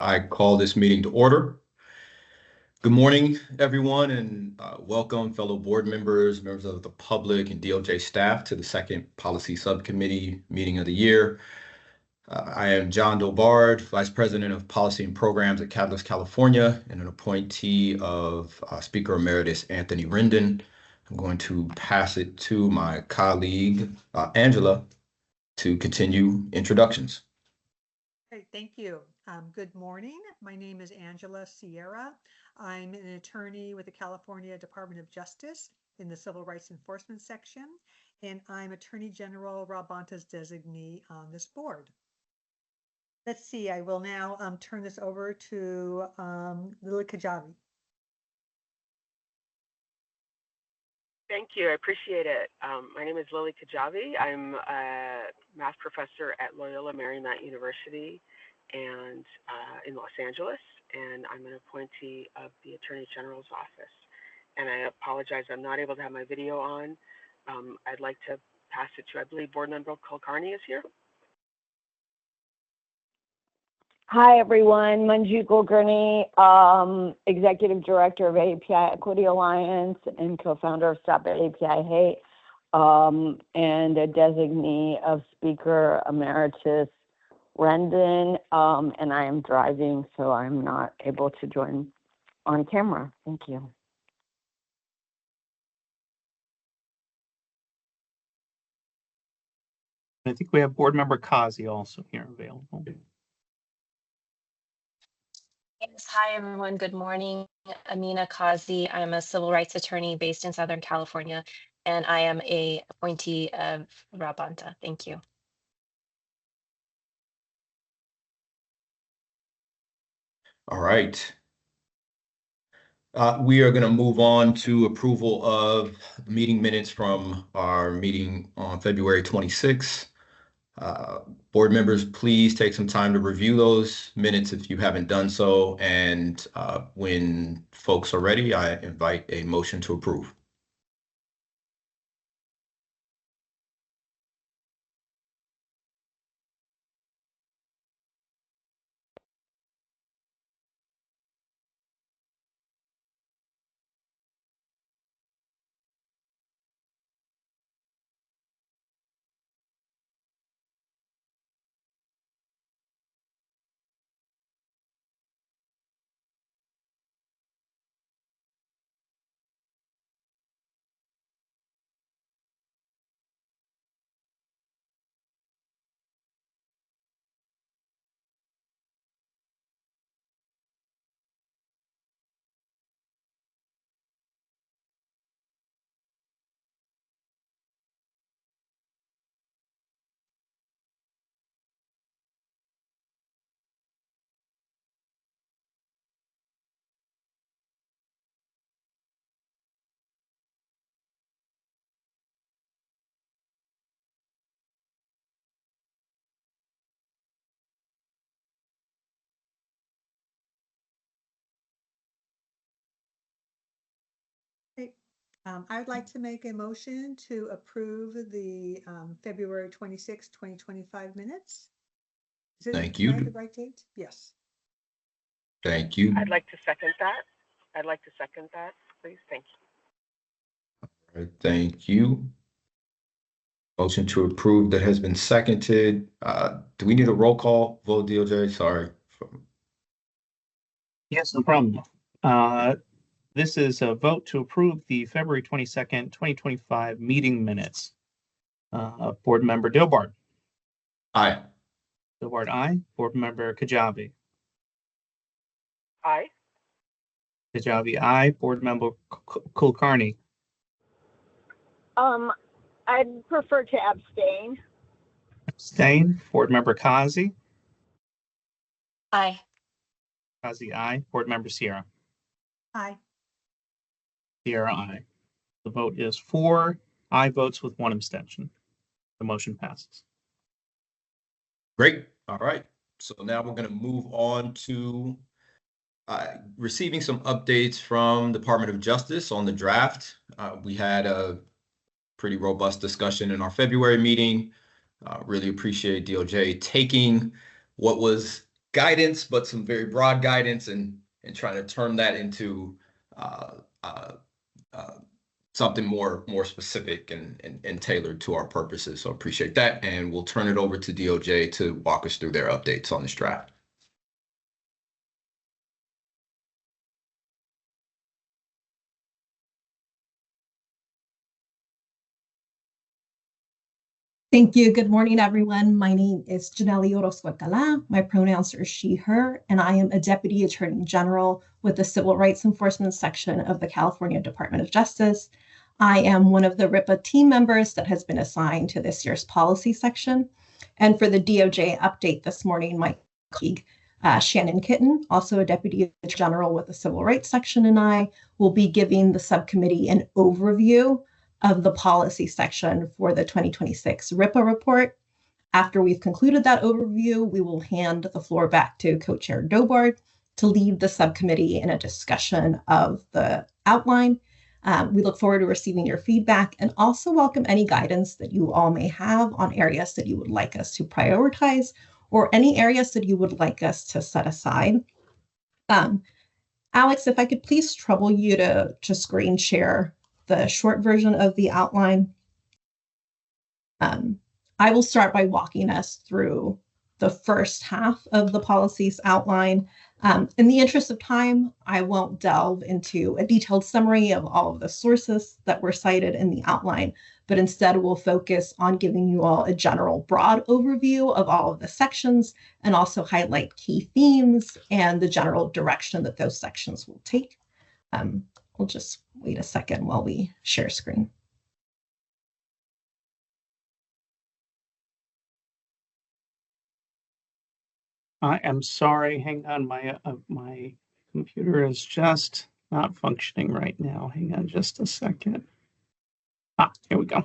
I call this meeting to order. Good morning, everyone, and welcome fellow board members, members of the public, and DOJ staff to the second Policy Subcommittee meeting of the year. I am John Dobard, Vice President of Policy and Programs at Catalyst California, and an appointee of Speaker Emeritus Anthony Rendon. I'm going to pass it to my colleague, Angela, to continue introductions. Great, thank you. Good morning. My name is Angela Sierra. I'm an attorney with the California Department of Justice in the Civil Rights Enforcement section, and I'm Attorney General Rob Bonta's designee on this board. Let's see, I will now turn this over to Lily Kajabi. Thank you. I appreciate it. My name is Lily Kajabi. I'm a math professor at Loyola Marymount University and in Los Angeles, and I'm an appointee of the Attorney General's office. And I apologize, I'm not able to have my video on. I'd like to pass it to, I believe, Board Member Kulkarni is here. Hi, everyone. Manju Kulkarni, Executive Director of API Equity Alliance and co-founder of Stop API Hate, and a designee of Speaker Emeritus Rendon. And I am driving, so I'm not able to join on camera. Thank you. I think we have Board Member Kazi also here available. Yes, hi everyone, good morning. Amina Kazi. I'm a civil rights attorney based in Southern California, and I am an appointee of Rob Bonta. Thank you. All right. We are going to move on to approval of meeting minutes from our meeting on February 26th. Board members, please take some time to review those minutes if you haven't done so. And when folks are ready, I invite a motion to approve. I would like to make a motion to approve the February 26, 2025 minutes. Thank you. The right date? Yes. Thank you. I'd like to second that. Please. Thank you. All right, thank you. Motion to approve that has been seconded. Do we need a roll call vote, DOJ? Sorry. Yes, no problem. This is a vote to approve the February 22nd, 2025 meeting minutes. Board Member Dobard. Aye. Dobard, aye. Board Member Kajabi. Aye. Kajabi, aye. Board Member Kulkarni. I'd prefer to abstain. Abstain. Board Member Kazi. Aye. Kazi, aye. Board Member Sierra. Aye. Sierra, aye. The vote is 4 aye votes with 1 abstention. The motion passes. Great. All right. So now we're going to move on to receiving some updates from Department of Justice on the draft. We had a pretty robust discussion in our February meeting. Really appreciate DOJ taking what was guidance, but some very broad guidance, and trying to turn that into something more specific and tailored to our purposes. So appreciate that, and we'll turn it over to DOJ to walk us through their updates on this draft. Thank you. Good morning, everyone. My name is Janelle Orozco-Alcala. My pronouns are she, her, and I am a Deputy Attorney General with the Civil Rights Enforcement Section of the California Department of Justice. I am one of the RIPA team members that has been assigned to this year's policy section. And for the DOJ update this morning, my colleague, Shannon Kitten, also a Deputy Attorney General with the Civil Rights Section, and I will be giving the subcommittee an overview of the policy section for the 2026 RIPA report. After we've concluded that overview, we will hand the floor back to Co-Chair Dobard to lead the subcommittee in a discussion of the outline. We look forward to receiving your feedback and also welcome any guidance that you all may have on areas that you would like us to prioritize or any areas that you would like us to set aside. Alex, if I could please trouble you to screen share the short version of the outline. I will start by walking us through the first half of the policy's outline. In the interest of time, I won't delve into a detailed summary of all of the sources that were cited in the outline, but instead we'll focus on giving you all a general broad overview of all of the sections and also highlight key themes and the general direction that those sections will take. We'll just wait a second while we share screen. I am sorry. Hang on, my computer is just not functioning right now. Hang on just a second. Here we go.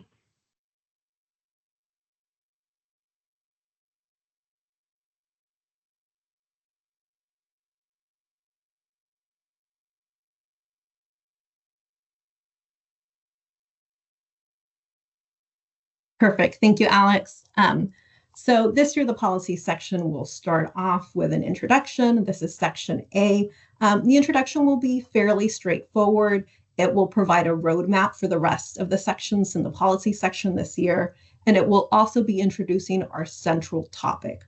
Perfect. Thank you, Alex. So this year, the policy section will start off with an introduction. This is section A. The introduction will be fairly straightforward. It will provide a roadmap for the rest of the sections in the policy section this year, and it will also be introducing our central topic.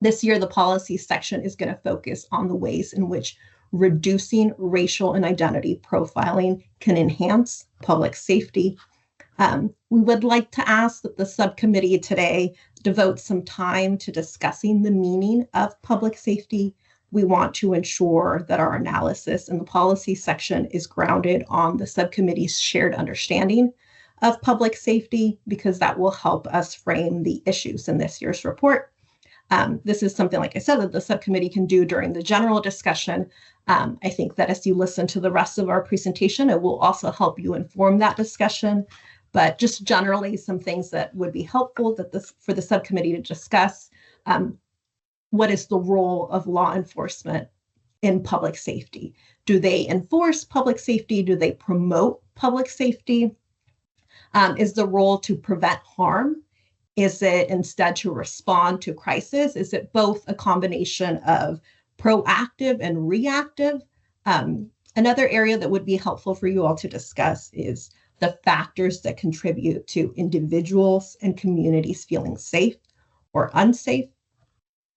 This year, the policy section is going to focus on the ways in which reducing racial and identity profiling can enhance public safety. We would like to ask that the subcommittee today devote some time to discussing the meaning of public safety. We want to ensure that our analysis in the policy section is grounded on the subcommittee's shared understanding of public safety, because that will help us frame the issues in this year's report. This is something, like I said, that the subcommittee can do during the general discussion. I think that as you listen to the rest of our presentation, it will also help you inform that discussion. But just generally, some things that would be helpful for the subcommittee to discuss. What is the role of law enforcement in public safety? Do they enforce public safety? Do they promote public safety? Is the role to prevent harm? Is it instead to respond to crisis? Is it both a combination of proactive and reactive? Another area that would be helpful for you all to discuss is the factors that contribute to individuals and communities feeling safe or unsafe.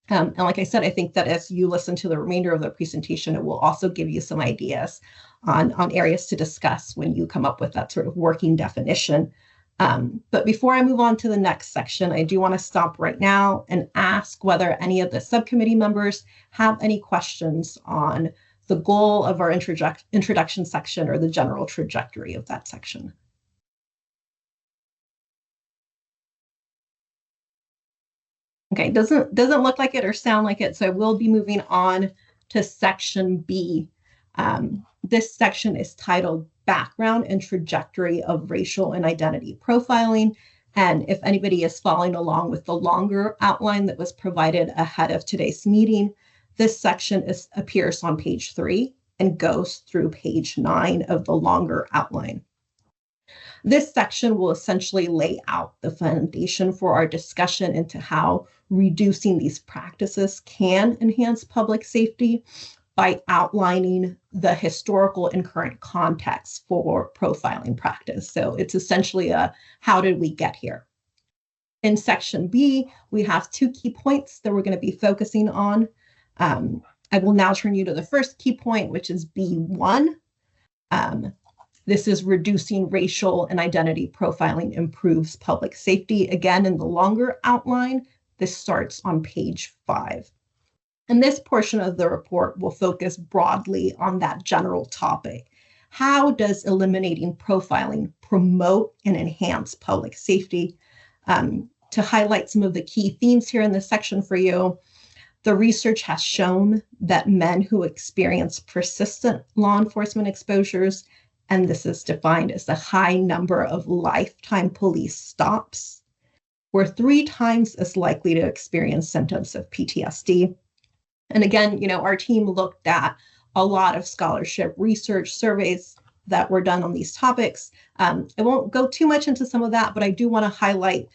And like I said, I think that as you listen to the remainder of the presentation, it will also give you some ideas on areas to discuss when you come up with that sort of working definition. But before I move on to the next section, I do want to stop right now and ask whether any of the subcommittee members have any questions on the goal of our introduction section or the general trajectory of that section. Okay, doesn't look like it or sound like it, so I will be moving on to section B. This section is titled Background and Trajectory of Racial and Identity Profiling. And if anybody is following along with the longer outline that was provided ahead of today's meeting, this section appears on page 3 and goes through page 9 of the longer outline. This section will essentially lay out the foundation for our discussion into how reducing these practices can enhance public safety by outlining the historical and current context for profiling practice. So it's essentially a how did we get here? In section B, we have 2 key points that we're going to be focusing on. I will now turn you to the first key point, which is B1. This is reducing racial and identity profiling improves public safety. Again, in the longer outline, this starts on page 5. And this portion of the report will focus broadly on that general topic. How does eliminating profiling promote and enhance public safety? To highlight some of the key themes here in this section for you, the research has shown that men who experience persistent law enforcement exposures, and this is defined as the high number of lifetime police stops, were 3 times as likely to experience symptoms of PTSD. And again, our team looked at a lot of scholarship, research, surveys that were done on these topics. I won't go too much into some of that, but I do want to highlight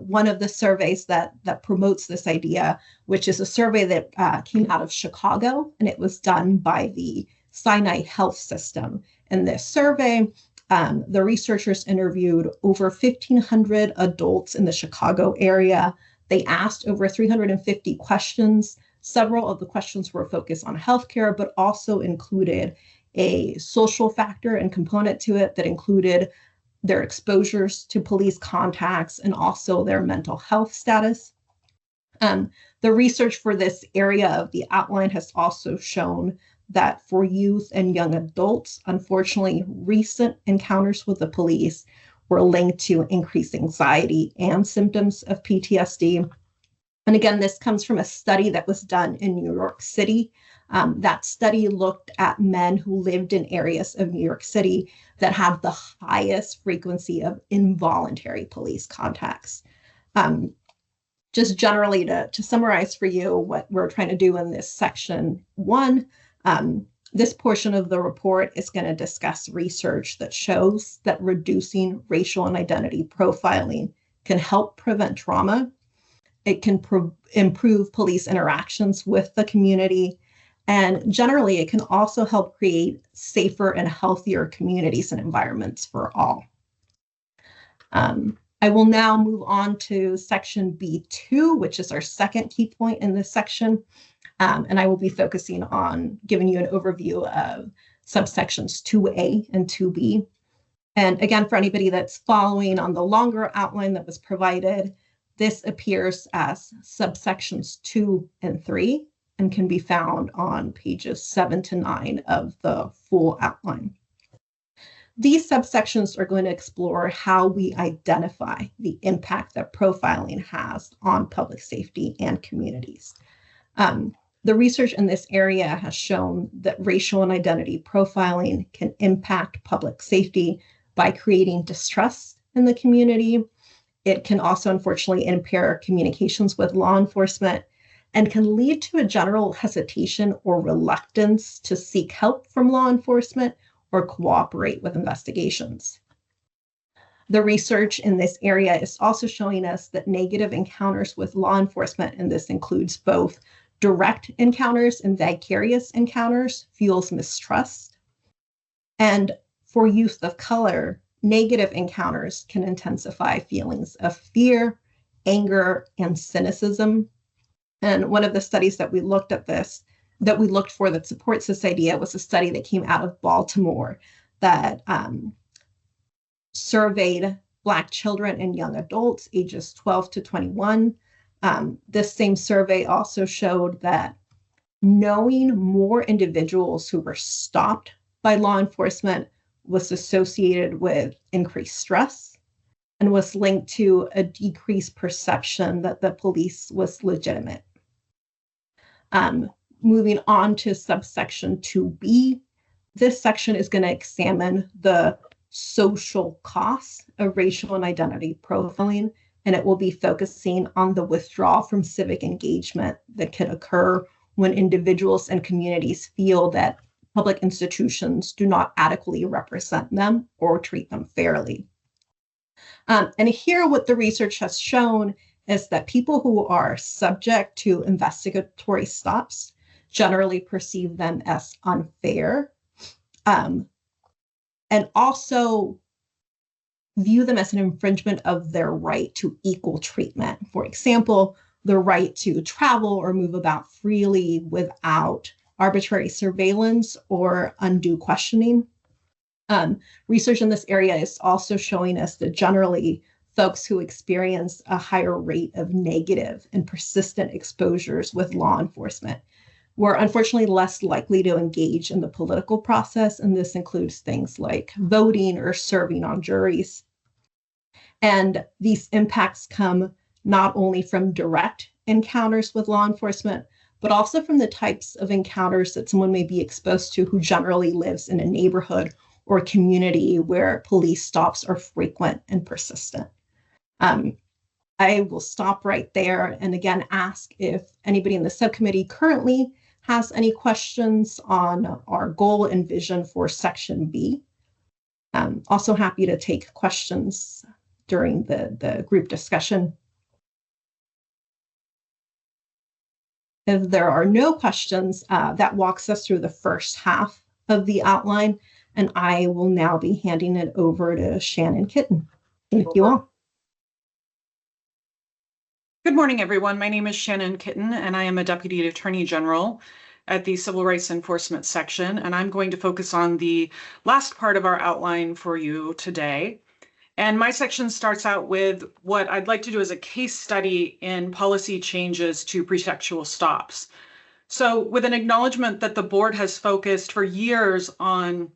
one of the surveys that promotes this idea, which is a survey that came out of Chicago, and it was done by the Sinai Health System. In this survey, the researchers interviewed over 1,500 adults in the Chicago area. They asked over 350 questions. Several of the questions were focused on healthcare, but also included a social factor and component to it that included their exposures to police contacts and also their mental health status. The research for this area of the outline has also shown that for youth and young adults, unfortunately, recent encounters with the police were linked to increased anxiety and symptoms of PTSD. And again, this comes from a study that was done in New York City. That study looked at men who lived in areas of New York City that have the highest frequency of involuntary police contacts. Just generally to summarize for you what we're trying to do in this section 1, this portion of the report is going to discuss research that shows that reducing racial and identity profiling can help prevent trauma. It can improve police interactions with the community. And generally, it can also help create safer and healthier communities and environments for all. I will now move on to section B2, which is our second key point in this section. And I will be focusing on giving you an overview of subsections 2A and 2B. And again, for anybody that's following on the longer outline that was provided, this appears as subsections 2 and 3 and can be found on pages 7 to 9 of the full outline. These subsections are going to explore how we identify the impact that profiling has on public safety and communities. The research in this area has shown that racial and identity profiling can impact public safety by creating distrust in the community. It can also, unfortunately, impair communications with law enforcement and can lead to a general hesitation or reluctance to seek help from law enforcement or cooperate with investigations. The research in this area is also showing us that negative encounters with law enforcement, and this includes both direct encounters and vicarious encounters, fuels mistrust. And for youth of color, negative encounters can intensify feelings of fear, anger, and cynicism. And one of the studies that we looked at this, that we looked for that supports this idea, was a study that came out of Baltimore that surveyed Black children and young adults ages 12 to 21. This same survey also showed that knowing more individuals who were stopped by law enforcement was associated with increased stress and was linked to a decreased perception that the police was legitimate. Moving on to subsection 2B, this section is going to examine the social costs of racial and identity profiling, and it will be focusing on the withdrawal from civic engagement that could occur when individuals and communities feel that public institutions do not adequately represent them or treat them fairly. And here what the research has shown is that people who are subject to investigatory stops generally perceive them as unfair, and also view them as an infringement of their right to equal treatment. For example, the right to travel or move about freely without arbitrary surveillance or undue questioning. Research in this area is also showing us that generally folks who experience a higher rate of negative and persistent exposures with law enforcement were unfortunately less likely to engage in the political process, and this includes things like voting or serving on juries. And these impacts come not only from direct encounters with law enforcement, but also from the types of encounters that someone may be exposed to who generally lives in a neighborhood or community where police stops are frequent and persistent. I will stop right there and again ask if anybody in the subcommittee currently has any questions on our goal and vision for Section B. Also happy to take questions during the group discussion. If there are no questions, that walks us through the first half of the outline, and I will now be handing it over to Shannon Kitten. Thank you all. Good morning, everyone. My name is Shannon Kitten, and I am a Deputy Attorney General at the Civil Rights Enforcement Section, and I'm going to focus on the last part of our outline for you today. And my section starts out with what I'd like to do as a case study in policy changes to pretextual stops. So with an acknowledgement that the board has focused for years on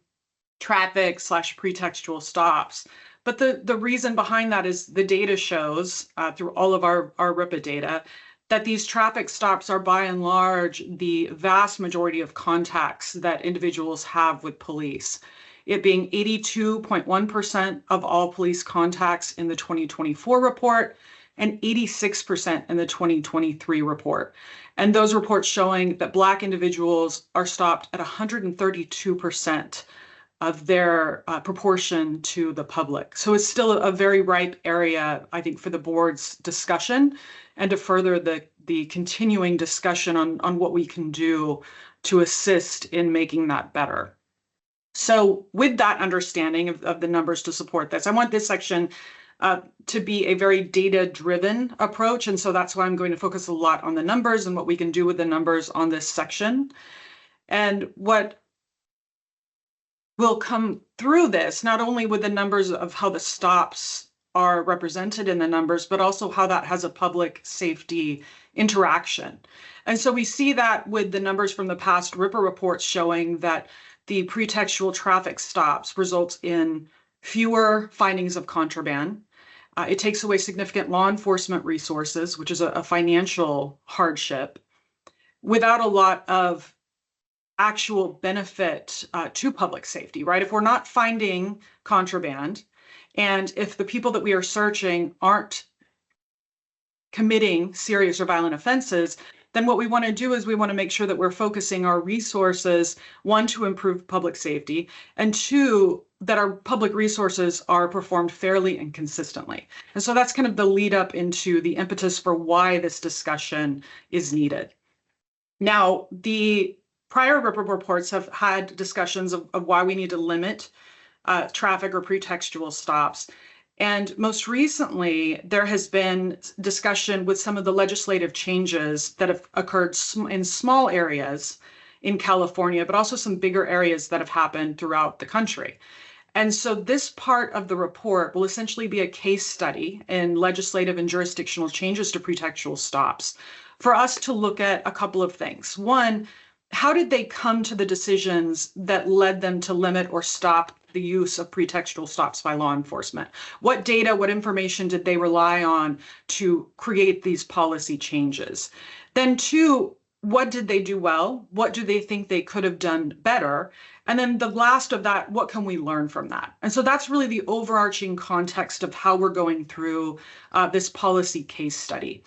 traffic/pretextual stops. But the reason behind that is the data shows through all of our RIPA data that these traffic stops are by and large the vast majority of contacts that individuals have with police. It being 82.1% of all police contacts in the 2024 report and 86% in the 2023 report. And those reports showing that Black individuals are stopped at 132% of their proportion to the public. So it's still a very ripe area, I think, for the board's discussion and to further the continuing discussion on what we can do to assist in making that better. So with that understanding of the numbers to support this, I want this section to be a very data-driven approach. And so that's why I'm going to focus a lot on the numbers and what we can do with the numbers on this section. And what will come through this, not only with the numbers of how the stops are represented in the numbers, but also how that has a public safety interaction. And so we see that with the numbers from the past RIPA reports showing that the pretextual traffic stops results in fewer findings of contraband. It takes away significant law enforcement resources, which is a financial hardship, without a lot of actual benefit to public safety, right? If we're not finding contraband, and if the people that we are searching aren't committing serious or violent offenses, then what we want to do is we want to make sure that we're focusing our resources, one, to improve public safety, and two, that our public resources are performed fairly and consistently. And so that's kind of the lead up into the impetus for why this discussion is needed. Now, the prior RIPA reports have had discussions of why we need to limit traffic or pretextual stops. And most recently, there has been discussion with some of the legislative changes that have occurred in small areas in California, but also some bigger areas that have happened throughout the country. And so this part of the report will essentially be a case study in legislative and jurisdictional changes to pretextual stops for us to look at a couple of things. One, how did they come to the decisions that led them to limit or stop the use of pretextual stops by law enforcement? What data, what information did they rely on to create these policy changes? Then two, what did they do well? What do they think they could have done better? And then the last of that, what can we learn from that? And so that's really the overarching context of how we're going through this policy case study.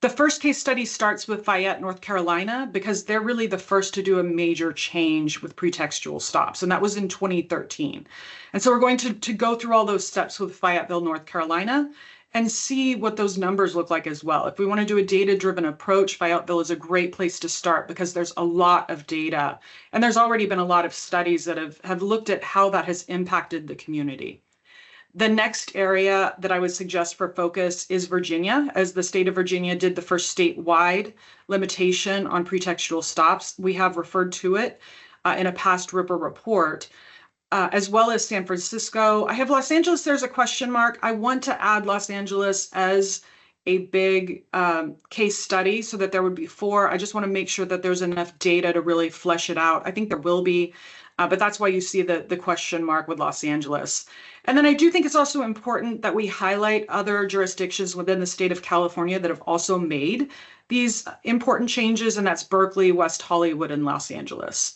The first case study starts with Fayette, North Carolina, because they're really the first to do a major change with pretextual stops, and that was in 2013. And so we're going to go through all those steps with Fayetteville, North Carolina, and see what those numbers look like as well. If we want to do a data-driven approach, Fayetteville is a great place to start because there's a lot of data, and there's already been a lot of studies that have looked at how that has impacted the community. The next area that I would suggest for focus is Virginia, as the state of Virginia did the first statewide limitation on pretextual stops. We have referred to it in a past RIPA report, as well as San Francisco. I have Los Angeles, there's a question mark. I want to add Los Angeles as a big case study so that there would be 4. I just want to make sure that there's enough data to really flesh it out. I think there will be, but that's why you see the question mark with Los Angeles. And then I do think it's also important that we highlight other jurisdictions within the state of California that have also made these important changes, and that's Berkeley, West Hollywood, and Los Angeles.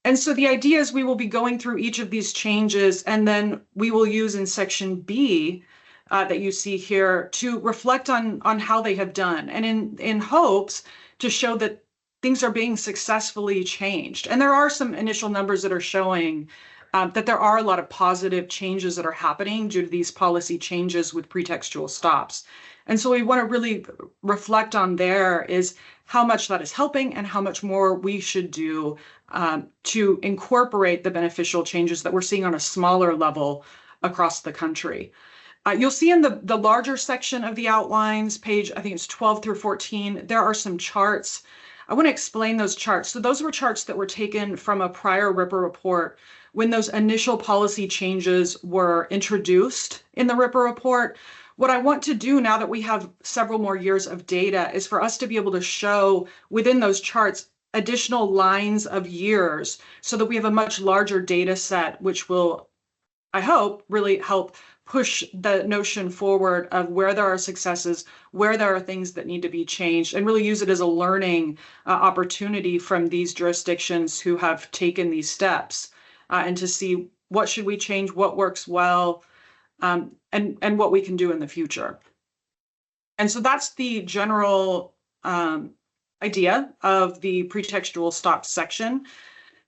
And so the idea is we will be going through each of these changes, and then we will use in section B that you see here to reflect on how they have done, and in hopes to show that things are being successfully changed. And there are some initial numbers that are showing that there are a lot of positive changes that are happening due to these policy changes with pretextual stops. And so we want to really reflect on there is how much that is helping and how much more we should do to incorporate the beneficial changes that we're seeing on a smaller level across the country. You'll see in the larger section of the outlines, page, I think it's 12 through 14, there are some charts. I want to explain those charts. So those were charts that were taken from a prior RIPA report when those initial policy changes were introduced in the RIPA report. What I want to do now that we have several more years of data is for us to be able to show within those charts additional lines of years so that we have a much larger data set, which will, I hope, really help push the notion forward of where there are successes, where there are things that need to be changed, and really use it as a learning opportunity from these jurisdictions who have taken these steps and to see what should we change, what works well, and what we can do in the future. And so that's the general idea of the pretextual stop section.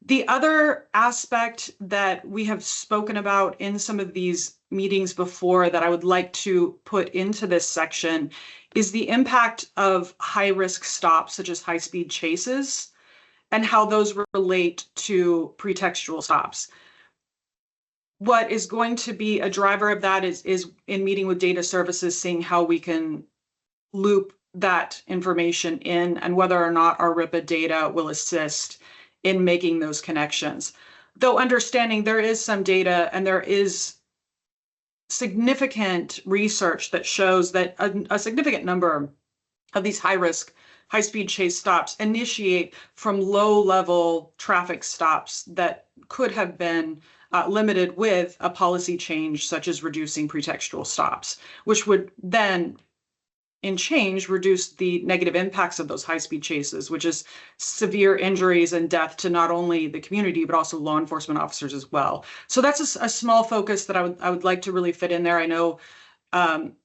The other aspect that we have spoken about in some of these meetings before that I would like to put into this section is the impact of high-risk stops, such as high-speed chases, and how those relate to pretextual stops. What is going to be a driver of that is in meeting with data services, seeing how we can loop that information in and whether or not our RIPA data will assist in making those connections. Though understanding there is some data and there is significant research that shows that a significant number of these high-risk, high-speed chase stops initiate from low-level traffic stops that could have been limited with a policy change such as reducing pretextual stops, which would then in change reduce the negative impacts of those high-speed chases, which is severe injuries and death to not only the community but also law enforcement officers as well. So that's a small focus that I would like to really fit in there. I know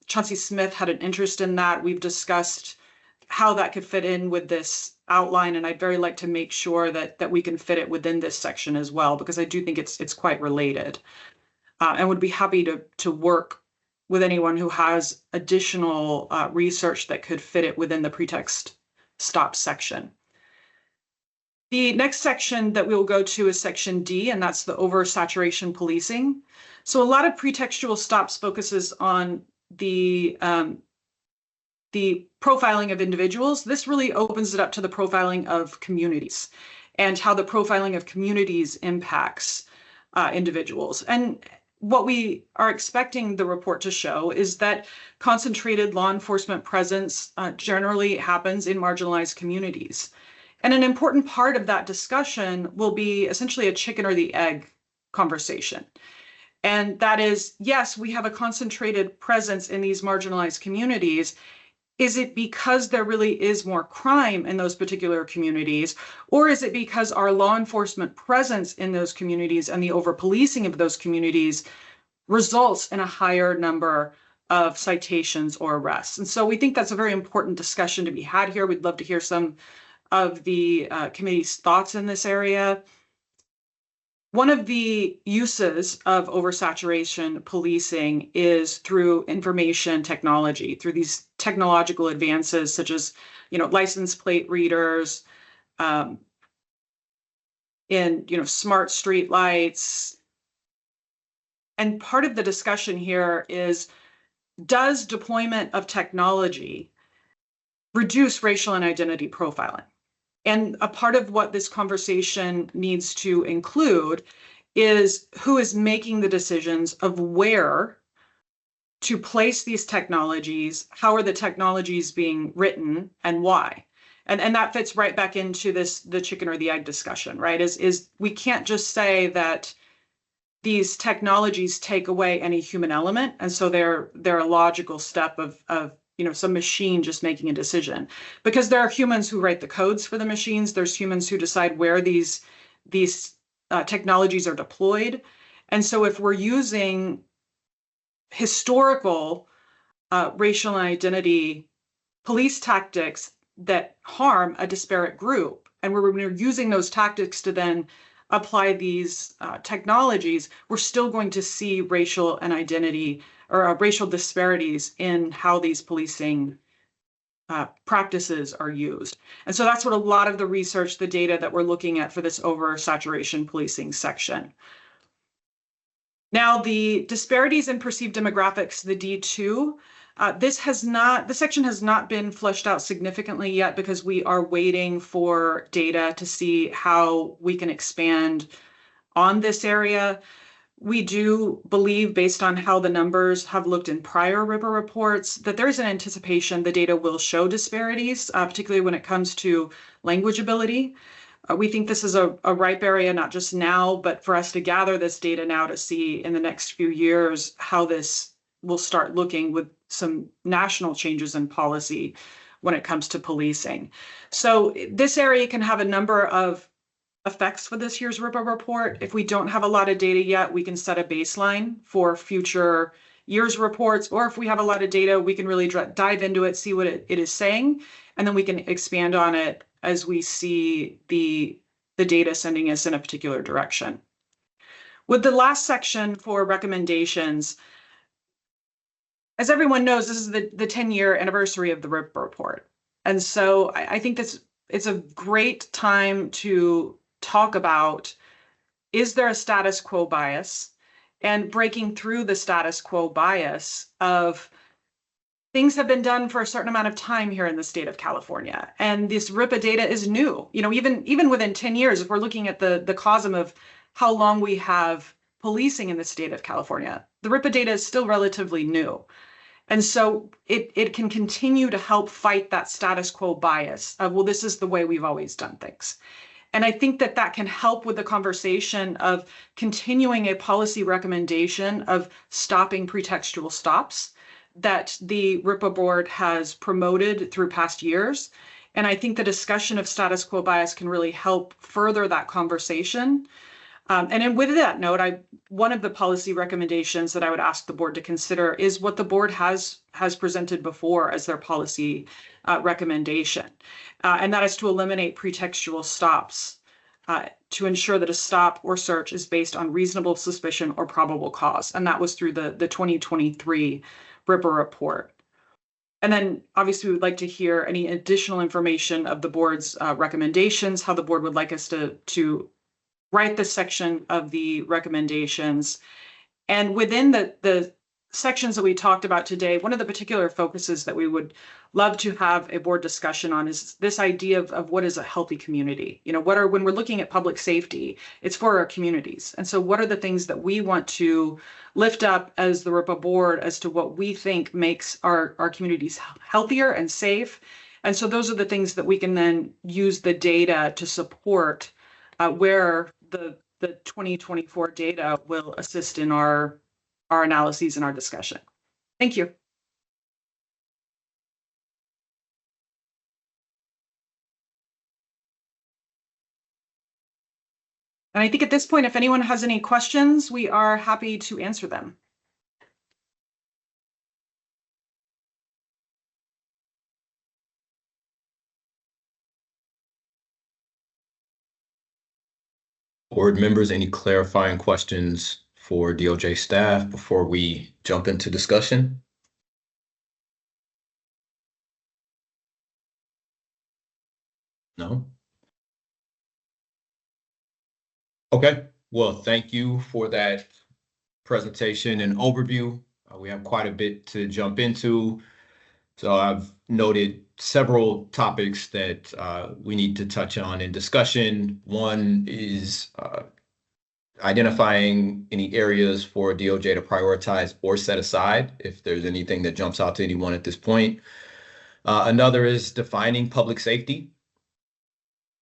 Chauncey Smith had an interest in that. We've discussed how that could fit in with this outline, and I'd very like to make sure that we can fit it within this section as well, because I do think it's quite related, and would be happy to work with anyone who has additional research that could fit it within the pretext stop section. The next section that we will go to is section D, and that's the oversaturation policing. So a lot of pretextual stops focuses on the profiling of individuals. This really opens it up to the profiling of communities and how the profiling of communities impacts individuals. And what we are expecting the report to show is that concentrated law enforcement presence generally happens in marginalized communities. And an important part of that discussion will be essentially a chicken or the egg conversation. And that is, yes, we have a concentrated presence in these marginalized communities. Is it because there really is more crime in those particular communities, or is it because our law enforcement presence in those communities and the over-policing of those communities results in a higher number of citations or arrests. And so we think that's a very important discussion to be had here. We'd love to hear some of the committee's thoughts in this area. One of the uses of oversaturation policing is through information technology, through these technological advances such as, license plate readers, smart street lights. And part of the discussion here is, does deployment of technology reduce racial and identity profiling? And a part of what this conversation needs to include is who is making the decisions of where to place these technologies, how are the technologies being written, and why? And that fits right back into the chicken or the egg discussion, right? Is we can't just say that these technologies take away any human element, and so they're a logical step of some machine just making a decision, because there are humans who write the codes for the machines. There's humans who decide where these technologies are deployed. And so if we're using historical racial and identity police tactics that harm a disparate group, and we're using those tactics to then apply these technologies, we're still going to see racial and identity or racial disparities in how these policing practices are used. And so that's what a lot of the research, the data that we're looking at for this oversaturation policing section. Now, the disparities in perceived demographics, the D2, this section has not been fleshed out significantly yet because we are waiting for data to see how we can expand on this area. We do believe, based on how the numbers have looked in prior RIPA reports, that there is an anticipation the data will show disparities, particularly when it comes to language ability. We think this is a ripe area, not just now, but for us to gather this data now to see in the next few years how this will start looking with some national changes in policy when it comes to policing. So this area can have a number of effects for this year's RIPA report. If we don't have a lot of data yet, we can set a baseline for future years' reports, or if we have a lot of data, we can really dive into it, see what it is saying, and then we can expand on it as we see the data sending us in a particular direction. With the last section for recommendations, as everyone knows, this is the 10-year anniversary of the RIPA report. And so I think it's a great time to talk about, is there a status quo bias, and breaking through the status quo bias of things have been done for a certain amount of time here in the state of California. And this RIPA data is new. Even within 10 years, if we're looking at the COSM of how long we have policing in the state of California, the RIPA data is still relatively new. And so it can continue to help fight that status quo bias of, well, this is the way we've always done things. And I think that can help with the conversation of continuing a policy recommendation of stopping pretextual stops that the RIPA board has promoted through past years. And I think the discussion of status quo bias can really help further that conversation. And then with that note, one of the policy recommendations that I would ask the board to consider is what the board has presented before as their policy recommendation. And that is to eliminate pretextual stops to ensure that a stop or search is based on reasonable suspicion or probable cause. And that was through the 2023 RIPA report. And then obviously we would like to hear any additional information of the board's recommendations, how the board would like us to write this section of the recommendations. And within the sections that we talked about today, one of the particular focuses that we would love to have a board discussion on is this idea of what is a healthy community. When we're looking at public safety, it's for our communities. And so what are the things that we want to lift up as the RIPA board as to what we think makes our communities healthier and safe? And so those are the things that we can then use the data to support where the 2024 data will assist in our analyses and our discussion. Thank you. And I think at this point, if anyone has any questions, we are happy to answer them. Board members, any clarifying questions for DOJ staff before we jump into discussion? No? Okay, well, thank you for that presentation and overview. We have quite a bit to jump into. So I've noted several topics that we need to touch on in discussion. One is identifying any areas for DOJ to prioritize or set aside, if there's anything that jumps out to anyone at this point. Another is defining public safety.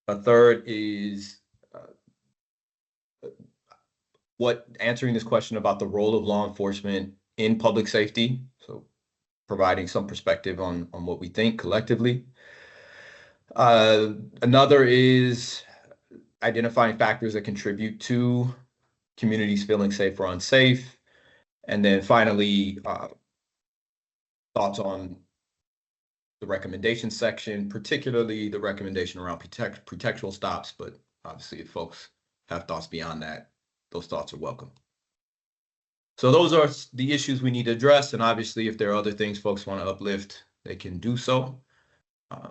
A third is answering this question about the role of law enforcement in public safety. So providing some perspective on what we think collectively. Another is identifying factors that contribute to communities feeling safe or unsafe. And then finally, thoughts on the recommendation section, particularly the recommendation around pretextual stops, but obviously if folks have thoughts beyond that, those thoughts are welcome. So those are the issues we need to address. And obviously, if there are other things folks want to uplift, they can do so.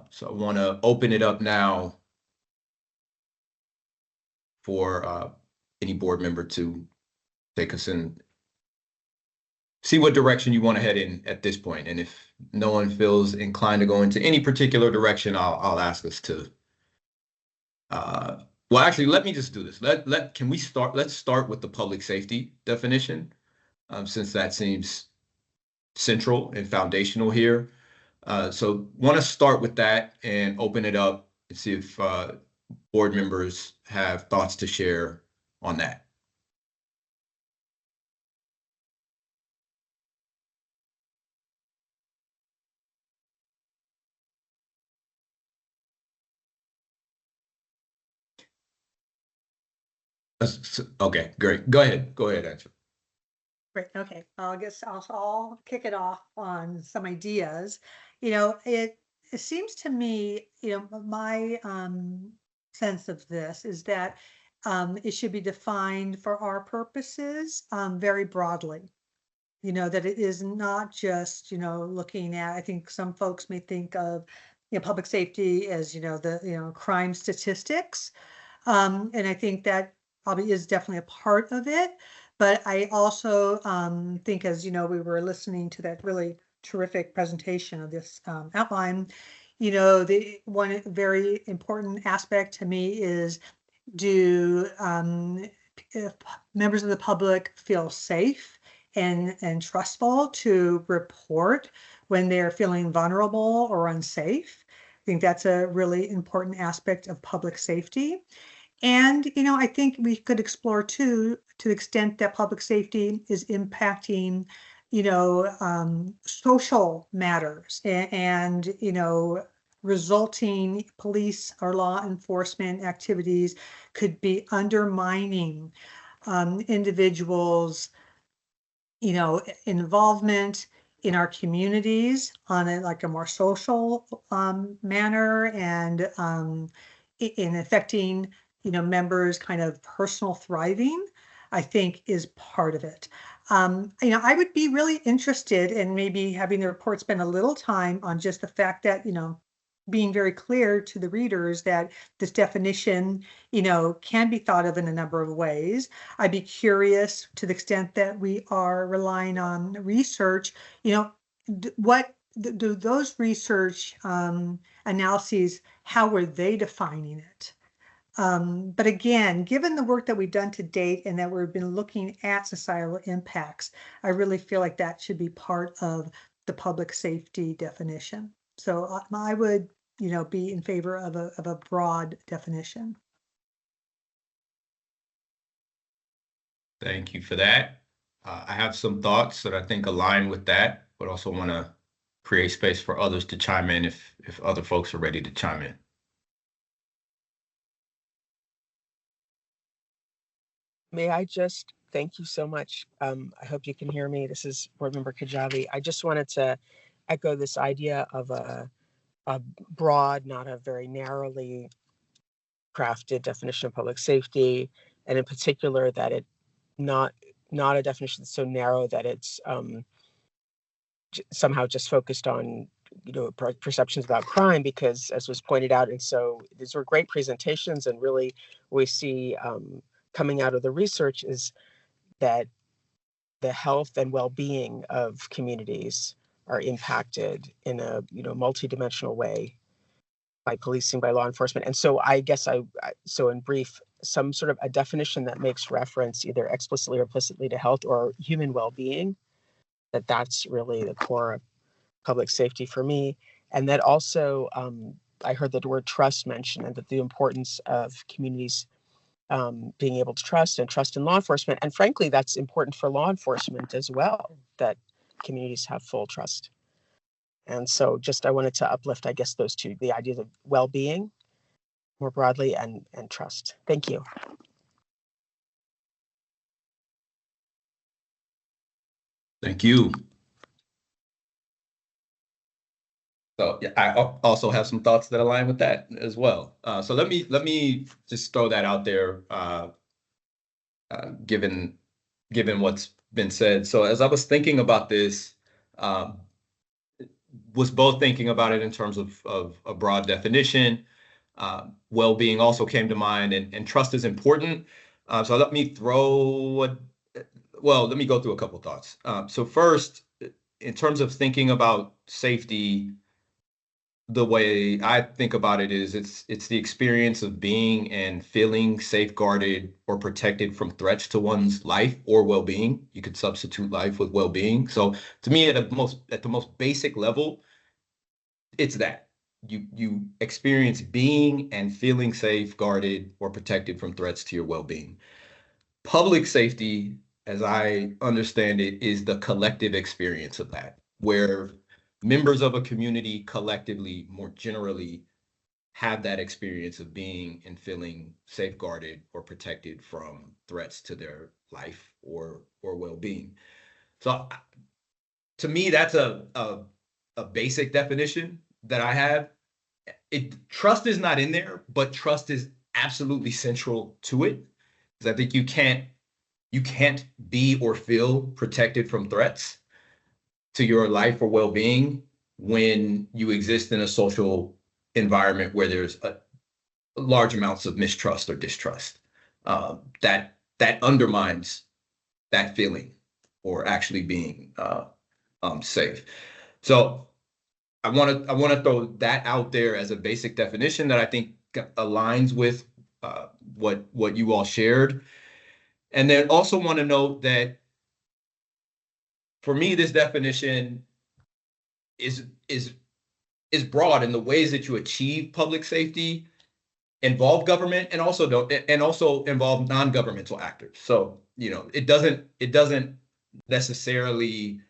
So I want to open it up now for any board member to take us in, see what direction you want to head in at this point. And if no one feels inclined to go into any particular direction, I'll ask us to. Well, actually, let me just do this. Let's start with the public safety definition, since that seems central and foundational here. So want to start with that and open it up and see if board members have thoughts to share on that. Okay, great. Go ahead, Angela. Great. Okay. I'll kick it off on some ideas. It seems to me, my sense of this is that it should be defined for our purposes very broadly. That it is not just, looking at, I think some folks may think of, public safety as, the, crime statistics. And I think that probably is definitely a part of it. But I also think, as we were listening to that really terrific presentation of this outline, the one very important aspect to me is, do if members of the public feel safe and trustful to report when they're feeling vulnerable or unsafe? I think that's a really important aspect of public safety. And, I think we could explore too, to the extent that public safety is impacting, social matters and resulting police or law enforcement activities could be undermining individuals, involvement in our communities on a more social manner, and in affecting members' kind of personal thriving, I think is part of it. I would be really interested in maybe having the report spend a little time on just the fact that, being very clear to the readers that this definition, can be thought of in a number of ways. I'd be curious, to the extent that we are relying on research, what do those research analyses, how were they defining it? But again, given the work that we've done to date and that we've been looking at societal impacts, I really feel like that should be part of the public safety definition. So I would, be in favor of a broad definition. Thank you for that. I have some thoughts that I think align with that, but also want to create space for others to chime in if other folks are ready to chime in. May I just thank you so much. I hope you can hear me. This is Board Member Kajabi. I just wanted to echo this idea of a broad, not a very narrowly crafted definition of public safety, and in particular that it not a definition so narrow that it's somehow just focused on perceptions about crime, because as was pointed out, and so these were great presentations, and really we see coming out of the research is that the health and well-being of communities are impacted in a multidimensional way by policing, by law enforcement. And so I guess so in brief, some sort of a definition that makes reference either explicitly or implicitly to health or human well-being, that's really the core of public safety for me. And that also, I heard the word trust mentioned, and that the importance of communities being able to trust in law enforcement. And frankly, that's important for law enforcement as well, that communities have full trust. And so just I wanted to uplift, I guess, those two, the ideas of well-being more broadly and trust. Thank you. Thank you. So yeah, I also have some thoughts that align with that as well. So let me just throw that out there, given what's been said. So as I was thinking about this, was both thinking about it in terms of a broad definition. Well-being also came to mind, and trust is important. So let me go through a couple thoughts. So first, in terms of thinking about safety, the way I think about it is it's the experience of being and feeling safeguarded or protected from threats to one's life or well-being. You could substitute life with well-being. So to me, at the most basic level, it's that you experience being and feeling safeguarded or protected from threats to your well-being. Public safety, as I understand it, is the collective experience of that, where members of a community collectively, more generally, have that experience of being and feeling safeguarded or protected from threats to their life or well-being. So to me, that's a basic definition that I have. Trust is not in there, but trust is absolutely central to it, because I think you can't be or feel protected from threats to your life or well-being when you exist in a social environment where there's large amounts of mistrust or distrust. That undermines that feeling or actually being safe. So I want to throw that out there as a basic definition that I think aligns with what you all shared. And then also want to note that for me, this definition is broad, and the ways that you achieve public safety involve government and also involve non-governmental actors. So, it doesn't necessarily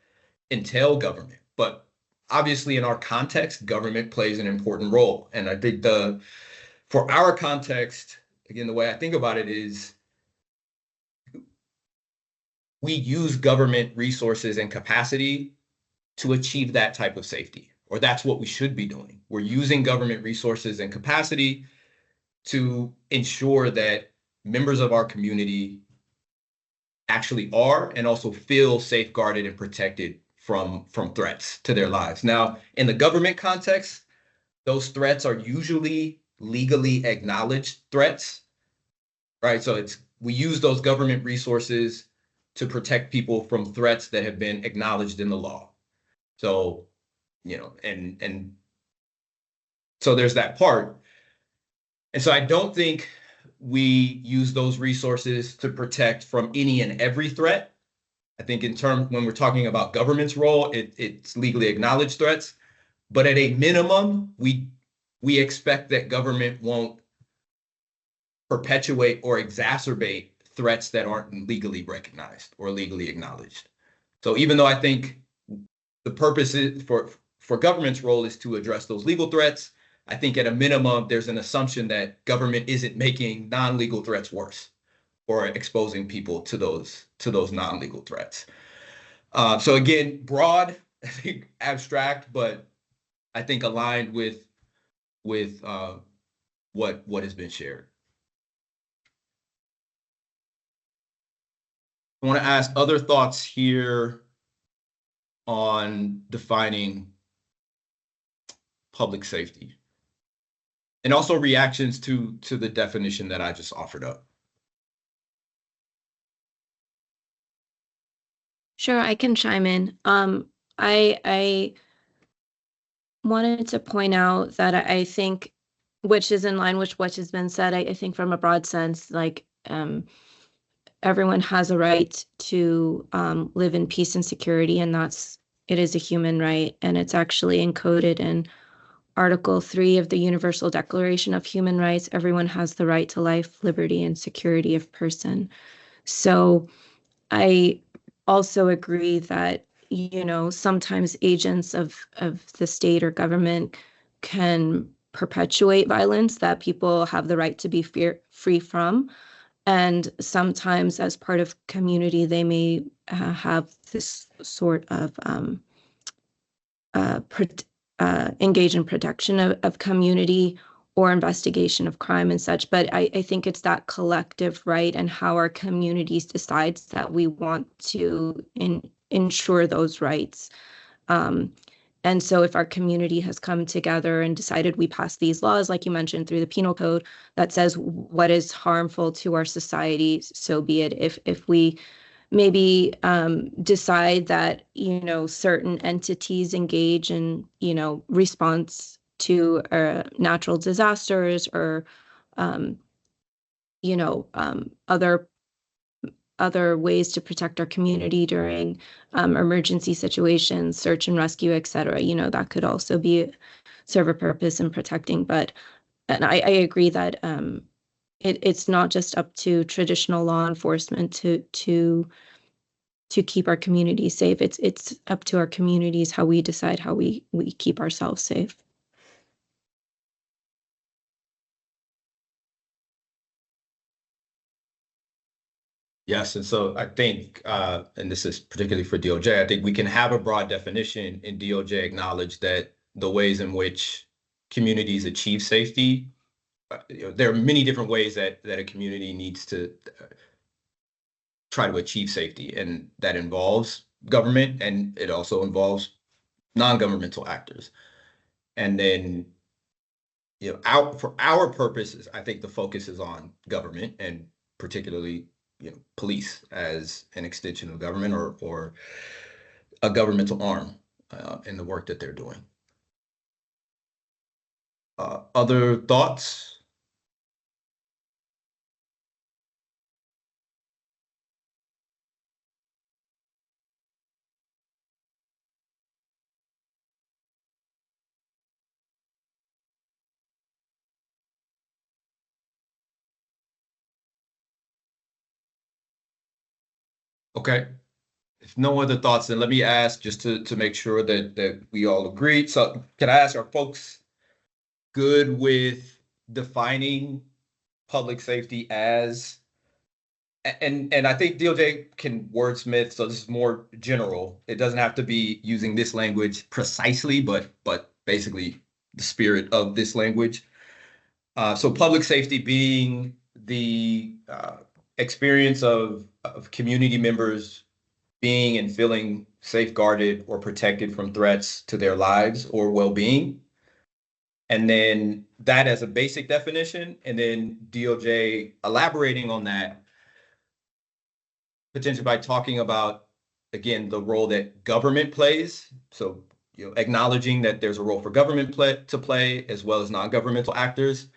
entail government, but obviously in our context, government plays an important role. And I think for our context, again, the way I think about it is we use government resources and capacity to achieve that type of safety, or that's what we should be doing. We're using government resources and capacity to ensure that members of our community actually are and also feel safeguarded and protected from threats to their lives. Now, in the government context, those threats are usually legally acknowledged threats, right? So we use those government resources to protect people from threats that have been acknowledged in the law. So, and so there's that part. And so I don't think we use those resources to protect from any and every threat. I think when we're talking about government's role, it's legally acknowledged threats, but at a minimum, we expect that government won't perpetuate or exacerbate threats that aren't legally recognized or legally acknowledged. So even though I think the purpose is for government's role is to address those legal threats, I think at a minimum, there's an assumption that government isn't making non-legal threats worse or exposing people to those non-legal threats. So again, broad, I think abstract, but I think aligned with what has been shared. I want to ask other thoughts here on defining public safety, and also reactions to the definition that I just offered up. Sure, I can chime in. I wanted to point out that I think, which is in line with what has been said, I think from a broad sense, like everyone has a right to live in peace and security, and it is a human right, and it's actually encoded in Article 3 of the Universal Declaration of Human Rights. Everyone has the right to life, liberty, and security of person. So I also agree that, sometimes agents of the state or government can perpetuate violence that people have the right to be free from. And sometimes as part of community, they may have this sort of engage in protection of community or investigation of crime and such. But I think it's that collective right and how our communities decides that we want to ensure those rights. And so if our community has come together and decided we pass these laws, like you mentioned, through the penal code that says what is harmful to our society, so be it. If we maybe decide that, certain entities engage in, response to natural disasters or, other ways to protect our community during emergency situations, search and rescue, et cetera, that could also serve a purpose in protecting. And I agree that it's not just up to traditional law enforcement to keep our community safe. It's up to our communities how we decide how we keep ourselves safe. Yes, and so I think, and this is particularly for DOJ, I think we can have a broad definition, and DOJ acknowledge that the ways in which communities achieve safety, there are many different ways that a community needs to try to achieve safety, and that involves government, and it also involves non-governmental actors. And then, for our purposes, I think the focus is on government, and particularly police as an extension of government or a governmental arm in the work that they're doing. Other thoughts? Okay. If no other thoughts, then let me ask just to make sure that we all agree. So can I ask, are folks good with defining public safety as, and I think DOJ can wordsmith, so this is more general. It doesn't have to be using this language precisely, but basically the spirit of this language. So public safety being the experience of community members being and feeling safeguarded or protected from threats to their lives or well-being. And then that as a basic definition, and then DOJ elaborating on that, potentially by talking about, again, the role that government plays. So, acknowledging that there's a role for government to play as well as non-governmental actors.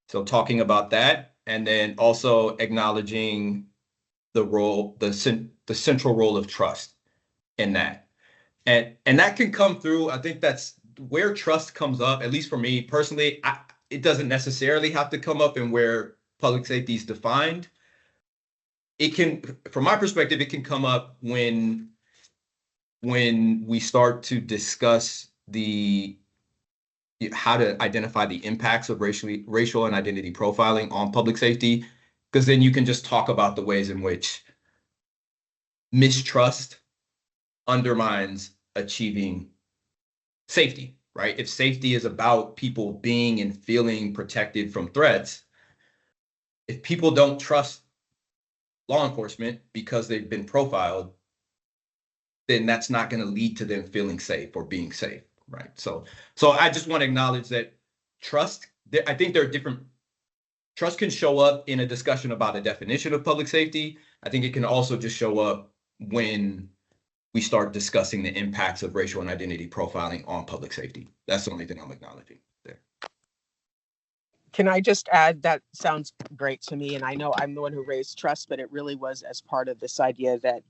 So talking about that, and then also acknowledging the role, the central role of trust in that. And that can come through, I think that's where trust comes up, at least for me personally. It doesn't necessarily have to come up in where public safety is defined. It can, from my perspective, it can come up when we start to discuss how to identify the impacts of racial and identity profiling on public safety, because then you can just talk about the ways in which mistrust undermines achieving safety, right? If safety is about people being and feeling protected from threats, if people don't trust law enforcement because they've been profiled, then that's not going to lead to them feeling safe or being safe, right? So I just want to acknowledge that trust, I think there are different, trust can show up in a discussion about a definition of public safety. I think it can also just show up when we start discussing the impacts of racial and identity profiling on public safety. That's the only thing I'm acknowledging there. Can I just add, that sounds great to me, and I know I'm the one who raised trust, but it really was as part of this idea that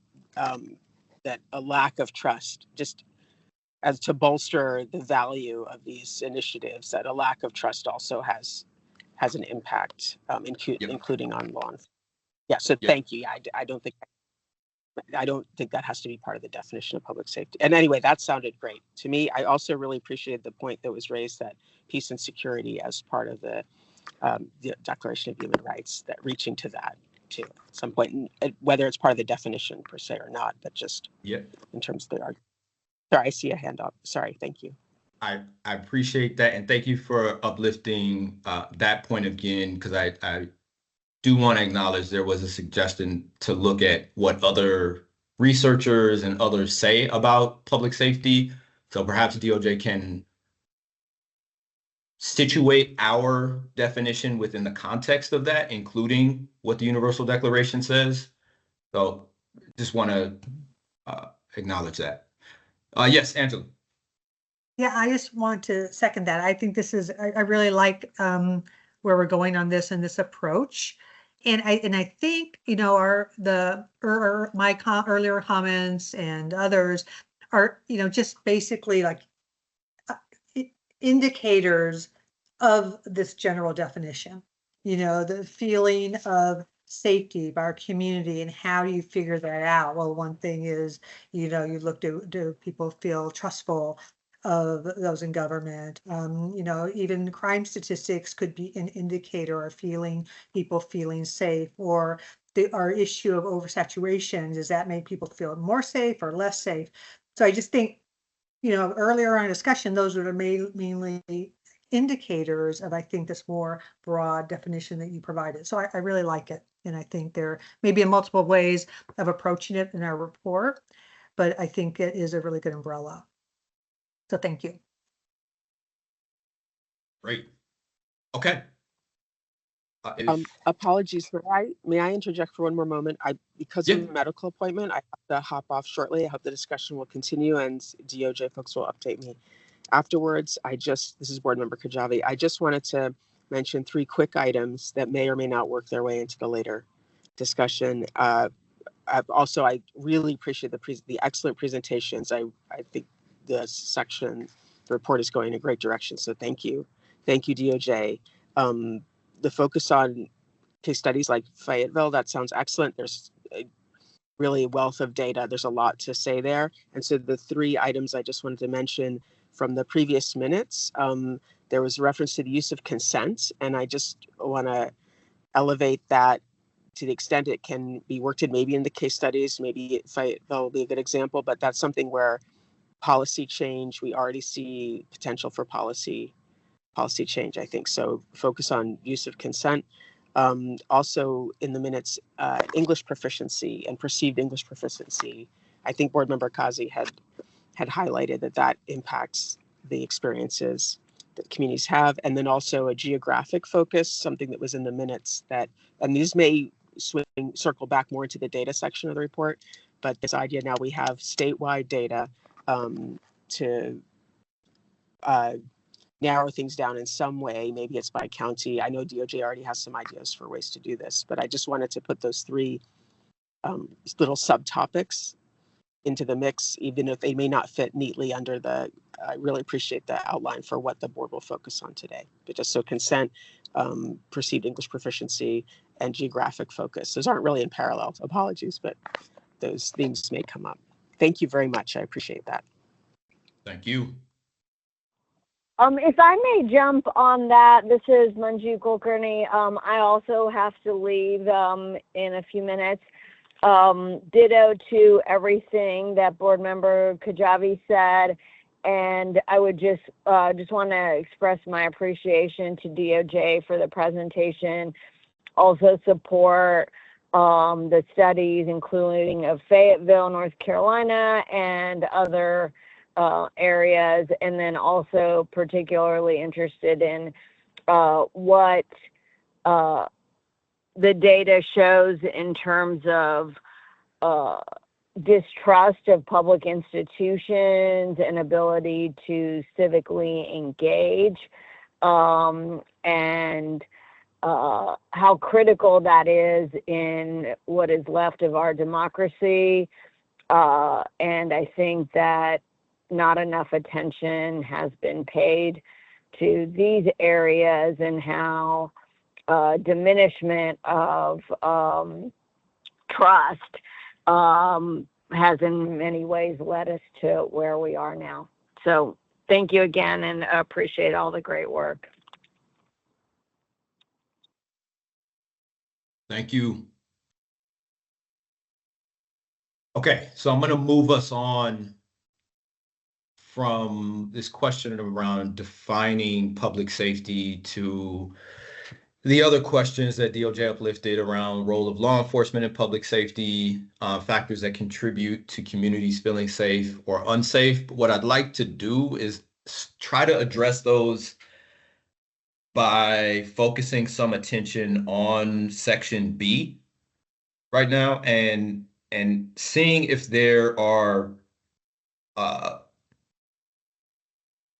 that a lack of trust, just as to bolster the value of these initiatives, that a lack of trust also has an impact, including on law enforcement. Yeah, so thank you. I don't think that has to be part of the definition of public safety. And anyway, that sounded great to me. I also really appreciated the point that was raised that peace and security as part of the Declaration of Human Rights, that reaching to that too at some point, whether it's part of the definition per se or not, but just in terms of the argument. Sorry, I see a hand up. Sorry, thank you. I appreciate that, and thank you for uplifting that point again, because I do want to acknowledge there was a suggestion to look at what other researchers and others say about public safety. So perhaps DOJ can situate our definition within the context of that, including what the Universal Declaration says. So just want to acknowledge that. Yes, Angela. Yeah, I just want to second that. I think this is, I really like where we're going on this and this approach. And I think, you know, my earlier comments and others are, you know, just basically like indicators of this general definition, you know, the feeling of safety by our community. And how do you figure that out? Well, one thing is, you know, you look to, do people feel trustful of those in government? You know, even crime statistics could be an indicator of people feeling safe, or our issue of oversaturation. Does that make people feel more safe or less safe? So I just think, you know, earlier in discussion, those are mainly indicators of, I think, this more broad definition that you provided. So I really like it. And I think there may be multiple ways of approaching it in our report, but I think it is a really good umbrella. So thank you. Great. Okay. Apologies, may I interject for one more moment? Because of a medical appointment, I have to hop off shortly. I hope the discussion will continue and DOJ folks will update me afterwards. this is Board Member Kajabi. I just wanted to mention 3 quick items that may or may not work their way into the later discussion. I really appreciate the excellent presentations. I think the report is going in a great direction. So thank you. Thank you, DOJ. The focus on case studies like Fayetteville, that sounds excellent. There's really a wealth of data. There's a lot to say there. And so the 3 items I just wanted to mention from the previous minutes, there was reference to the use of consent. And I just want to elevate that to the extent it can be worked in, maybe in the case studies, maybe Fayetteville will be a good example, but that's something where policy change, we already see potential for policy change, I think. So focus on use of consent. Also in the minutes, English proficiency and perceived English proficiency. I think Board Member Kazi had highlighted that impacts the experiences that communities have. And then also a geographic focus, something that was in the minutes and these may circle back more into the data section of the report, but this idea now we have statewide data to narrow things down in some way. Maybe it's by county. I know DOJ already has some ideas for ways to do this, but I just wanted to put those 3 little subtopics into the mix, even if they may not fit neatly under I really appreciate the outline for what the board will focus on today. But just so consent, perceived English proficiency, and geographic focus. Those aren't really in parallel. Apologies, but those themes may come up. Thank you very much. I appreciate that. Thank you. If I may jump on that, this is Manju Kulkarni. I also have to leave in a few minutes. Ditto to everything that Board Member Kajabi said, and I would just want to express my appreciation to DOJ for the presentation. Also support the studies, including of Fayetteville, North Carolina, and other areas, and then also particularly interested in what the data shows in terms of distrust of public institutions and ability to civically engage, and how critical that is in what is left of our democracy. And I think that not enough attention has been paid to these areas and how diminishment of trust has in many ways led us to where we are now. So thank you again, and appreciate all the great work. Thank you. Okay, so I'm going to move us on from this question around defining public safety to the other questions that DOJ uplifted around role of law enforcement in public safety, factors that contribute to communities feeling safe or unsafe. But what I'd like to do is try to address those by focusing some attention on Section B right now and seeing if there are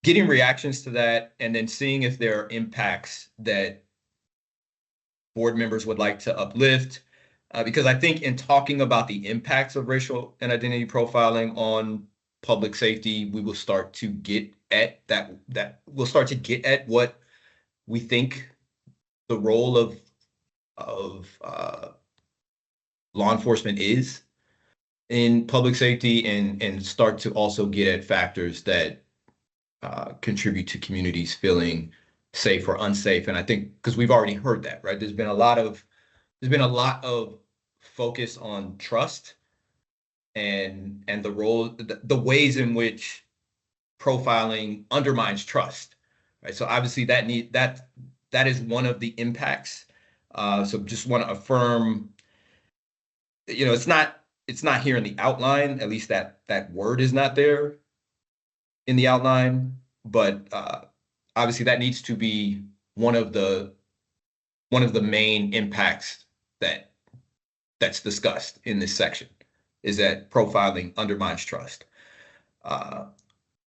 getting reactions to that, and then seeing if there are impacts that board members would like to uplift, because I think in talking about the impacts of racial and identity profiling on public safety, we will start to get at we'll start to get at what we think the role of law enforcement is in public safety, and start to also get at factors that contribute to communities feeling safe or unsafe. And I think because we've already heard that, right? There's been a lot of focus on trust and the role, the ways in which profiling undermines trust, right? So obviously that is one of the impacts. So just want to affirm, it's not here in the outline, at least that word is not there in the outline, but obviously that needs to be one of the main impacts that's discussed in this section, is that profiling undermines trust.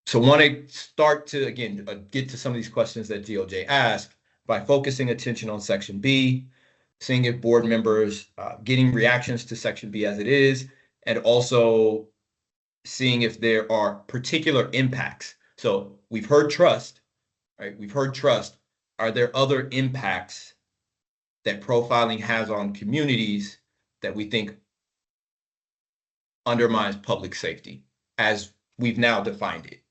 So want to start to, again, get to some of these questions that DOJ asked by focusing attention on Section B, seeing if board members getting reactions to Section B as it is, and also seeing if there are particular impacts. So we've heard trust, right? We've heard trust. Are there other impacts that profiling has on communities that we think undermines public safety as we've now defined it?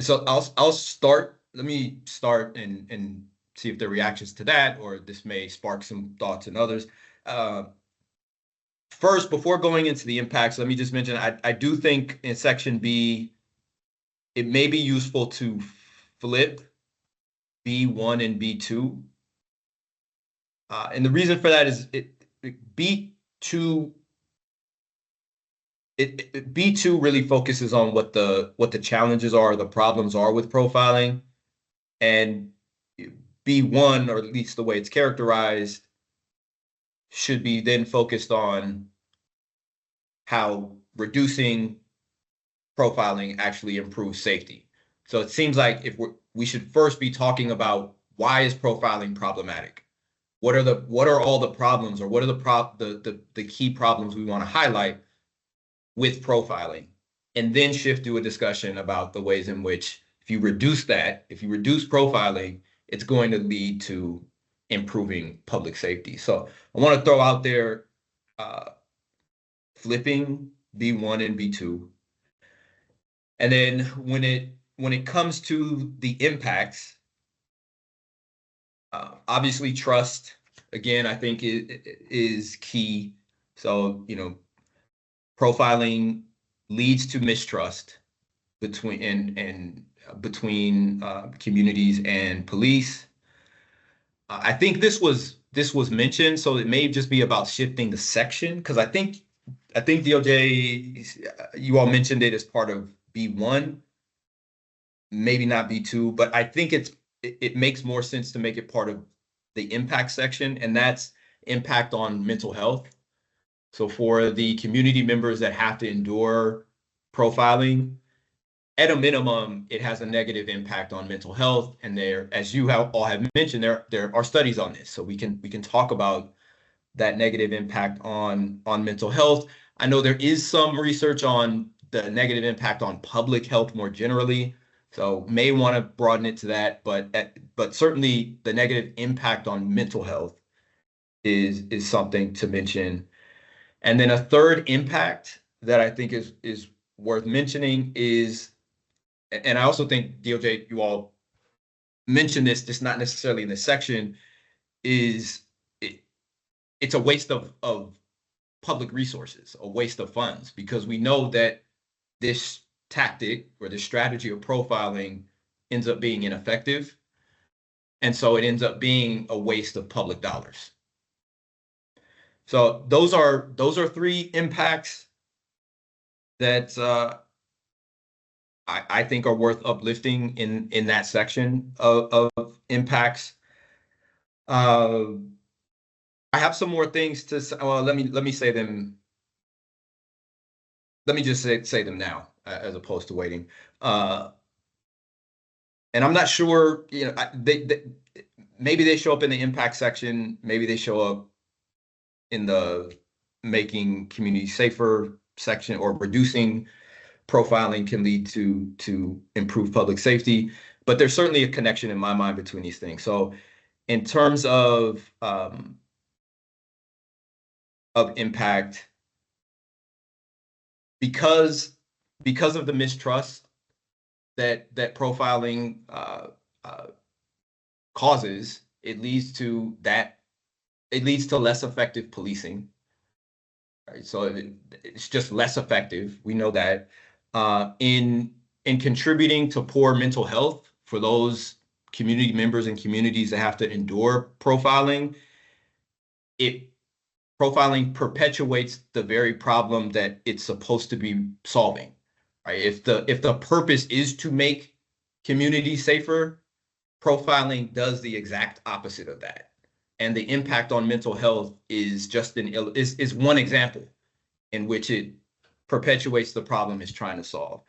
So I'll start. Let me start and see if there are reactions to that, or this may spark some thoughts in others. First, before going into the impacts, let me just mention, I do think in Section B, it may be useful to flip B1 and B2. And the reason for that is B2 really focuses on what the challenges are, the problems are with profiling, and B1, or at least the way it's characterized, should be then focused on how reducing profiling actually improves safety. So it seems like we should first be talking about, why is profiling problematic? What are all the problems, or what are the key problems we want to highlight with profiling, and then shift to a discussion about the ways in which, if you reduce profiling, it's going to lead to improving public safety. So I want to throw out there flipping B1 and B2. And then when it comes to the impacts, obviously trust, again, I think is key. So, profiling leads to mistrust. between communities and police. I think this was mentioned, so it may just be about shifting the section, because I think DOJ, you all mentioned it as part of B1, maybe not B2, but I think it makes more sense to make it part of the impact section, and that's impact on mental health. So for the community members that have to endure profiling, at a minimum, it has a negative impact on mental health. And there, as you all have mentioned, there are studies on this, so we can talk about that negative impact on mental health. I know there is some research on the negative impact on public health more generally, so may want to broaden it to that. But certainly the negative impact on mental health is something to mention. And then a third impact that I think is worth mentioning is, and I also think DOJ, you all mentioned this, just not necessarily in this section, is it's a waste of public resources, a waste of funds, because we know that this tactic or this strategy of profiling ends up being ineffective. And so it ends up being a waste of public dollars. So those are three impacts that I think are worth uplifting in that section of impacts. I have some more things to say. Well, let me say them. Let me just say them now, as opposed to waiting. And I'm not sure, maybe they show up in the impact section, maybe they show up in the making community safer section, or reducing profiling can lead to improve public safety. But there's certainly a connection in my mind between these things. So in terms of impact, because of the mistrust that profiling causes, it leads to less effective policing. Right? So it's just less effective. We know that. In contributing to poor mental health for those community members and communities that have to endure profiling, profiling perpetuates the very problem that it's supposed to be solving. Right? If the purpose is to make communities safer, profiling does the exact opposite of that. And the impact on mental health is just is one example in which it perpetuates the problem it's trying to solve.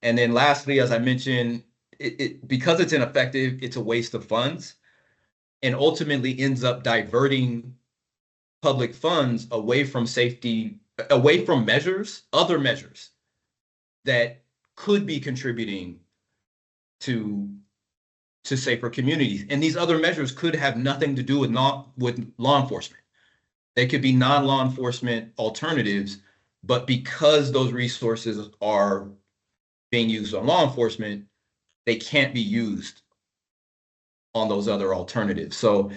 And then lastly, as I mentioned, because it's ineffective, it's a waste of funds, and ultimately ends up diverting public funds away from safety, away from other measures that could be contributing to safer communities. And these other measures could have nothing to do with law enforcement. They could be non-law enforcement alternatives, but because those resources are being used on law enforcement, they can't be used on those other alternatives. So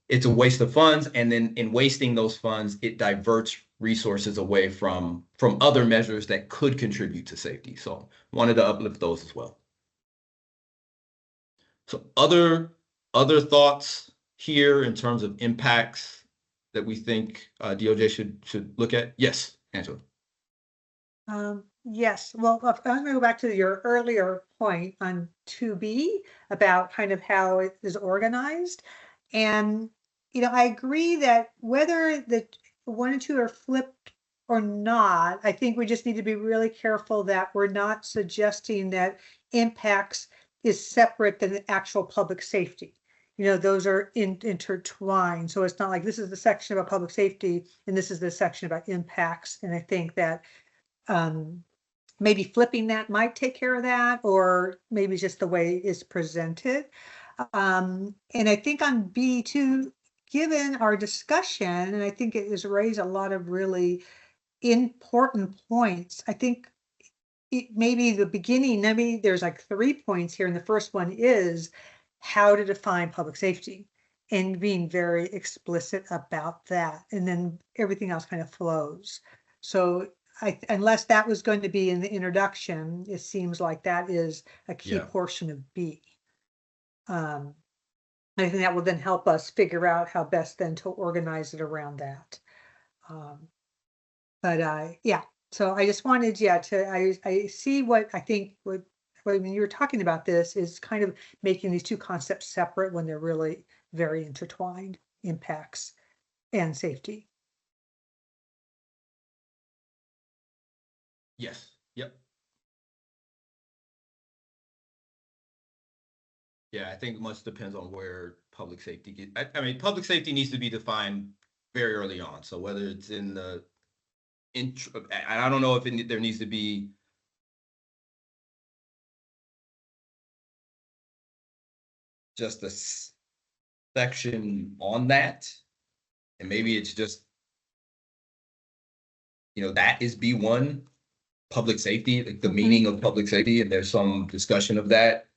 it's a waste of funds, and then in wasting those funds, it diverts resources away from other measures that could contribute to safety. So wanted to uplift those as well. So other thoughts here in terms of impacts that we think DOJ should look at? Yes, Angela. Yes, well, I'm going to go back to your earlier point on 2B about kind of how it is organized. And, I agree that whether the 1 and 2 are flipped or not, I think we just need to be really careful that we're not suggesting that impacts is separate than the actual public safety. Those are intertwined. So it's not like this is the section about public safety and this is the section about impacts. And I think that maybe flipping that might take care of that, or maybe just the way it's presented. And I think on B2, given our discussion, and I think it has raised a lot of really important points, I think maybe the beginning, maybe there's like 3 points here. And the first one is how to define public safety and being very explicit about that. And then everything else kind of flows. So unless that was going to be in the introduction, it seems like that is a key Yeah. portion of B. I think that will then help us figure out how best then to organize it around that. Yeah, so I just wanted, I see what I think when you were talking about this is kind of making these two concepts separate when they're really very intertwined, impacts and safety. Yes. Yep. Yeah, I think much depends on where public safety I mean, public safety needs to be defined very early on. So whether it's in the intro, I don't know if there needs to be just a section on that, and maybe it's just, that is B1, public safety, like the meaning of public safety, and there's some discussion of that.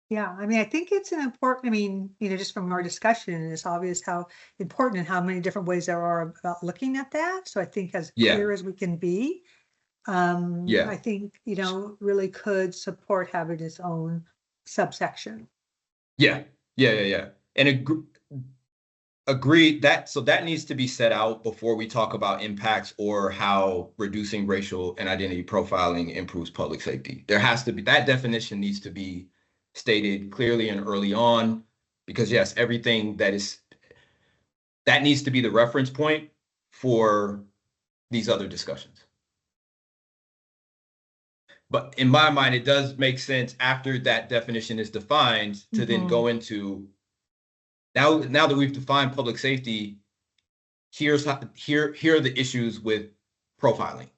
Yeah, I mean, I think it's an important, I mean, just from our discussion, it's obvious how important and how many different ways there are about looking at that. So I think as Yeah. clear as we can be, Yeah. I think, really could support having its own subsection. Yeah. And agreed that, so that needs to be set out before we talk about impacts or how reducing racial and identity profiling improves public safety. There has to be, that definition needs to be stated clearly and early on, because yes, everything that needs to be the reference point for these other discussions. But in my mind, it does make sense after that definition is defined to then go into, now that we've defined public safety, here are the issues with profiling.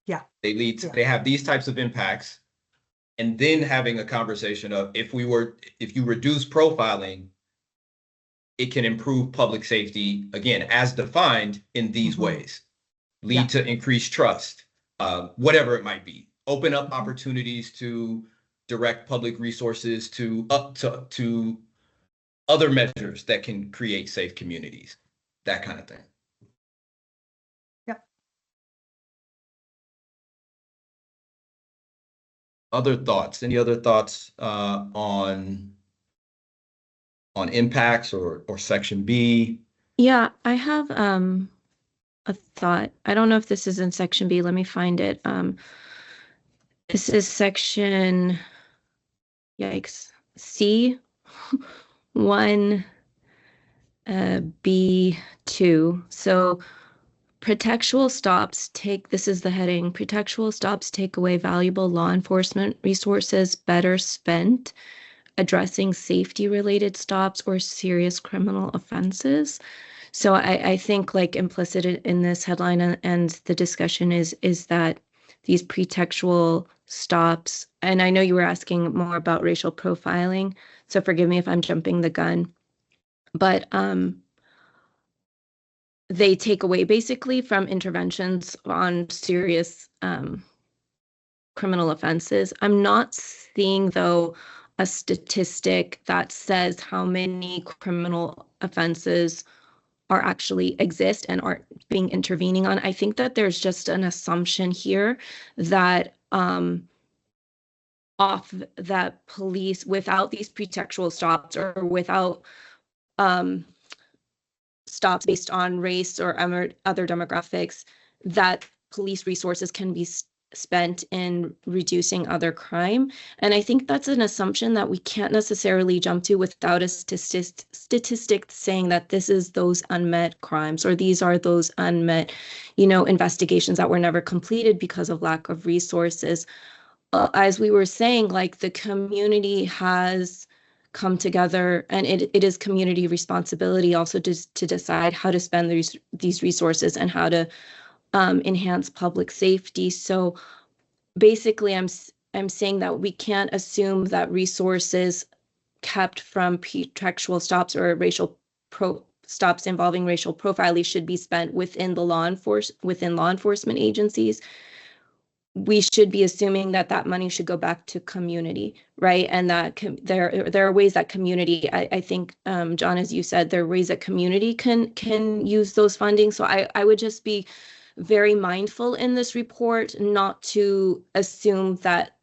Yeah. They have these types of impacts. And then having a conversation of if you reduce profiling, it can improve public safety, again, as defined in these ways, lead to increased trust, whatever it might be, open up opportunities to direct public resources to other measures that can create safe communities, that kind of thing. Other thoughts? Any other thoughts on impacts or section B? Yeah, I have a thought. I don't know if this is in section B. Let me find it. This is section, yikes, C 1 B2. So pretextual stops this is the heading, pretextual stops take away valuable law enforcement resources better spent addressing safety related stops or serious criminal offenses. So I think like implicit in this headline and the discussion is that these pretextual stops, and I know you were asking more about racial profiling, so forgive me if I'm jumping the gun, but they take away basically from interventions on serious criminal offenses. I'm not seeing, though, a statistic that says how many criminal offenses are actually exist and are being intervening on. I think that there's just an assumption here that that police, without these pretextual stops or without stops based on race or other demographics, that police resources can be spent in reducing other crime. And I think that's an assumption that we can't necessarily jump to without a statistic saying that this is those unmet crimes or these are those unmet, investigations that were never completed because of lack of resources. As we were saying, like the community has come together, and it is community responsibility also to decide how to spend these resources and how to enhance public safety. So basically, I'm saying that we can't assume that resources kept from pretextual stops or racial stops involving racial profiling should be spent within law enforcement agencies. We should be assuming that money should go back to community, right? And that there are ways that community, I think, John, as you said, there are ways that community can use those funding. So I would just be very mindful in this report not to assume that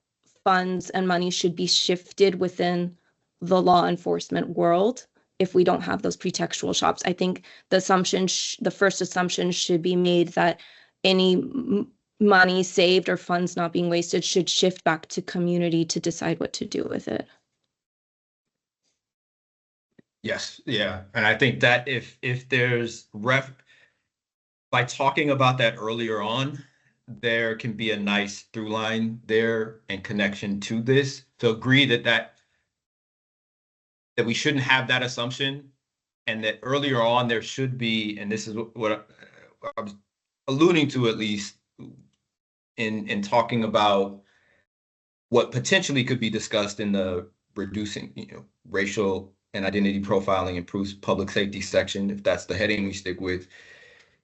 funds and money should be shifted within the law enforcement world if we don't have those pretextual shops. I think the assumption, the first assumption should be made that any money saved or funds not being wasted should shift back to community to decide what to do with it. Yes, yeah. And I think that if there's by talking about that earlier on, there can be a nice through line there and connection to this to agree that we shouldn't have that assumption, and that earlier on there should be, and this is what I was alluding to, at least in talking about what potentially could be discussed in the reducing, racial and identity profiling improves public safety section, if that's the heading we stick with,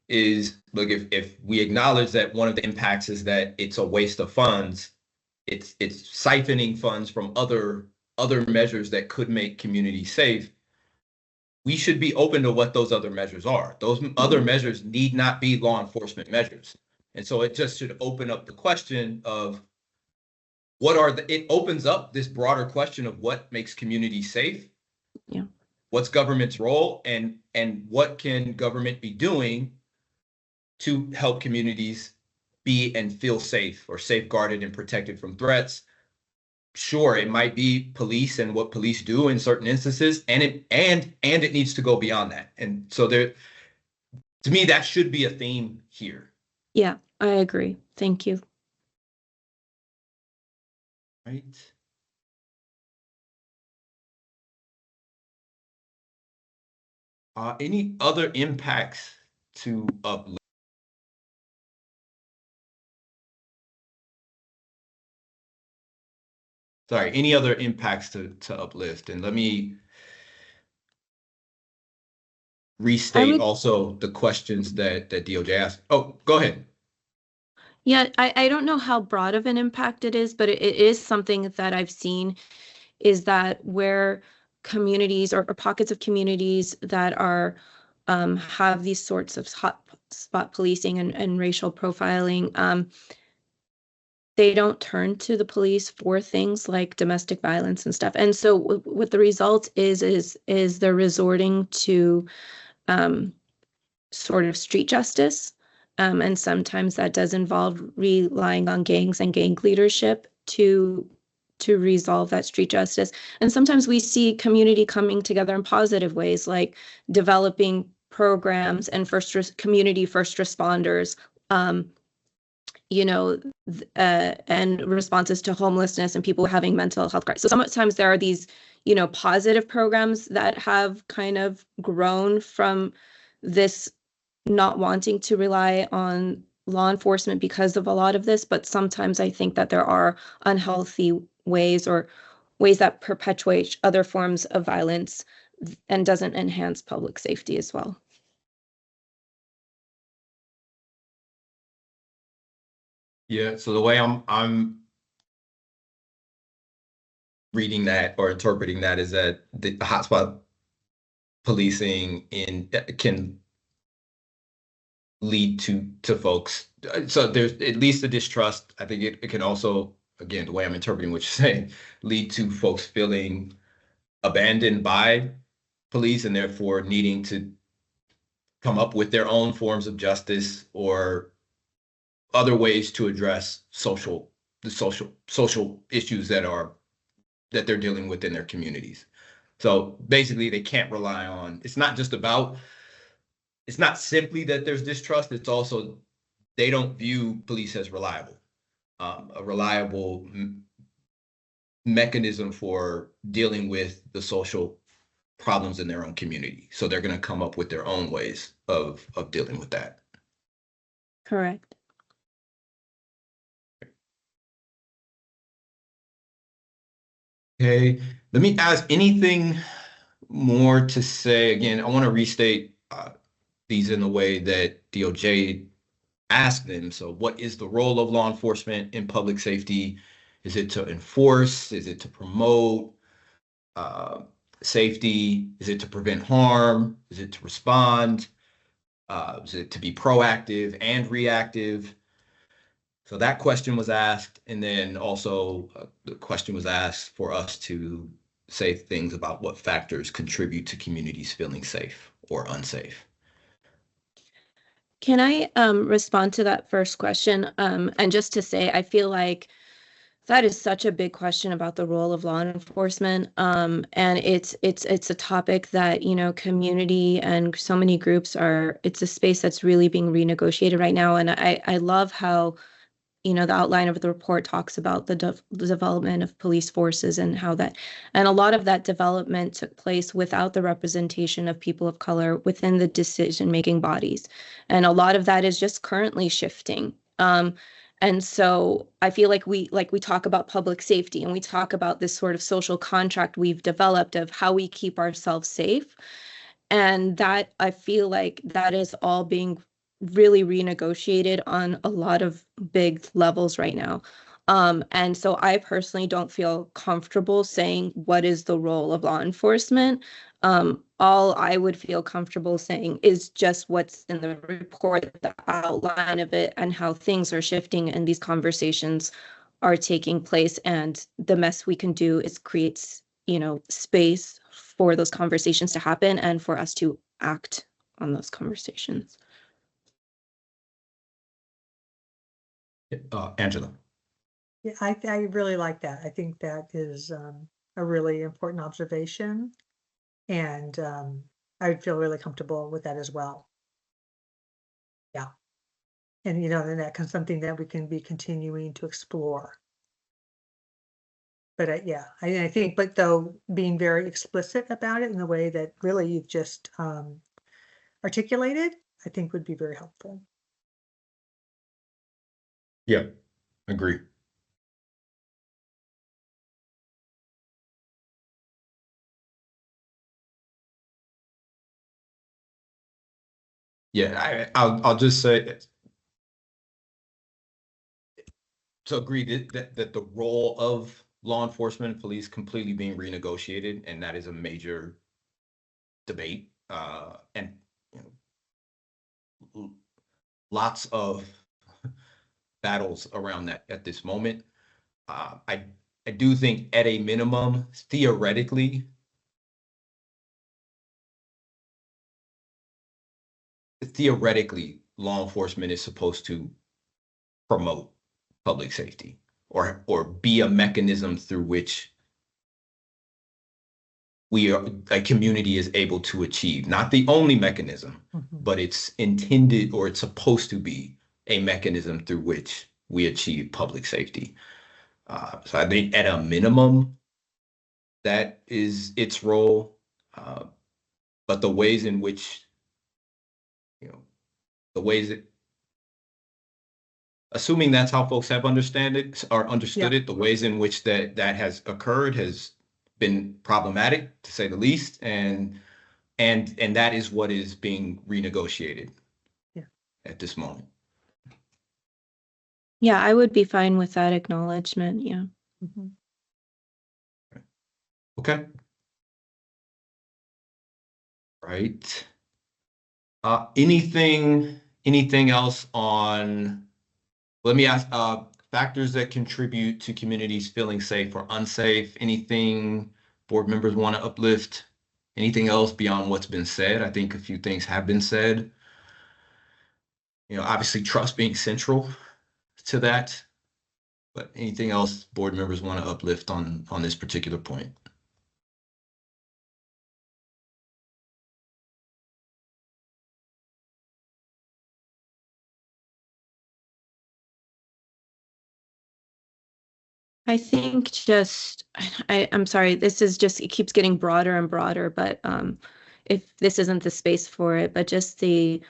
is look, if we acknowledge that one of the impacts is that it's a waste of funds, it's siphoning funds from other measures that could make communities safe, we should be open to what those other measures are. Those other measures need not be law enforcement measures. And so it just should open up the question of it opens up this broader question of what makes communities safe. Yeah. What's government's role, and what can government be doing to help communities be and feel safe or safeguarded and protected from threats? Sure, it might be police and what police do in certain instances, and it needs to go beyond that. And so to me, that should be a theme here. Yeah, I agree. Thank you. Right. Any other impacts to uplift? Sorry, any other impacts to uplift? And let me restate also the questions that DOJ asked. Oh, go ahead. Yeah, I don't know how broad of an impact it is, but it is something that I've seen, is that where communities or pockets of communities that are have these sorts of hot spot policing and racial profiling, they don't turn to the police for things like domestic violence and stuff. And so what the result is they're resorting to sort of street justice. And sometimes that does involve relying on gangs and gang leadership to resolve that street justice. And sometimes we see community coming together in positive ways, like developing programs and community first responders, and responses to homelessness and people having mental health crises. So sometimes there are these, positive programs that have kind of grown from this not wanting to rely on law enforcement because of a lot of this, but sometimes I think that there are unhealthy ways or ways that perpetuate other forms of violence and doesn't enhance public safety as well. Yeah, so the way I'm reading that or interpreting that is that the hotspot policing can lead to folks. So there's at least a distrust. I think it can also, again, the way I'm interpreting what you're saying, lead to folks feeling abandoned by police and therefore needing to come up with their own forms of justice or other ways to address social issues that they're dealing with in their communities. So basically they can't rely on, it's not simply that there's distrust, it's also they don't view police as reliable, a reliable mechanism for dealing with the social problems in their own community. So they're going to come up with their own ways of dealing with that. Correct. Okay, let me ask anything more to say. Again, I want to restate these in the way that DOJ asked them. So what is the role of law enforcement in public safety? Is it to enforce? Is it to promote safety? Is it to prevent harm? Is it to respond? Was it to be proactive and reactive? So that question was asked, and then also the question was asked for us to say things about what factors contribute to communities feeling safe or unsafe. Can I respond to that first question? And just to say, I feel like that is such a big question about the role of law enforcement. And it's a topic that, you know, community and so many groups it's a space that's really being renegotiated right now. And I love how, you know, the outline of the report talks about the development of police forces and how that, and a lot of that development took place without the representation of people of color within the decision-making bodies. And a lot of that is just currently shifting. And so I feel like we talk about public safety and we talk about this sort of social contract we've developed of how we keep ourselves safe. And that I feel like that is all being really renegotiated on a lot of big levels right now. And so I personally don't feel comfortable saying what is the role of law enforcement. All I would feel comfortable saying is just what's in the report, the outline of it, and how things are shifting and these conversations are taking place. And the best we can do is create, you know, space for those conversations to happen and for us to act on those conversations. Angela. Yeah, I really like that. I think that is a really important observation. And I would feel really comfortable with that as well. Yeah. And, you know, then that's something that we can be continuing to explore. But yeah, I think, but though being very explicit about it in the way that really you've just articulated, I think would be very helpful. Yeah, agree. Yeah, I'll just say to agree that the role of law enforcement and police completely being renegotiated, and that is a major debate, and you know, lots of battles around that at this moment. I do think at a minimum, theoretically, law enforcement is supposed to promote public safety or be a mechanism through which a community is able to achieve, not the only mechanism, but it's intended or it's supposed to be a mechanism through which we achieve public safety. So I think at a minimum, that is its role. But the ways in which, you know, the ways that, assuming that's how folks have understood it, the ways in which that has occurred has been problematic, to say the least, and that is what is being renegotiated at this moment. Yeah, I would be fine with that acknowledgement. Yeah. Mm-hmm. Okay. Right. Anything else on, let me ask, factors that contribute to communities feeling safe or unsafe? Anything board members want to uplift? Anything else beyond what's been said? I think a few things have been said. You know, obviously trust being central to that, but anything else board members want to uplift on this particular point? I think just, I'm sorry, this is just, it keeps getting broader and broader, but if this isn't the space for it, but just the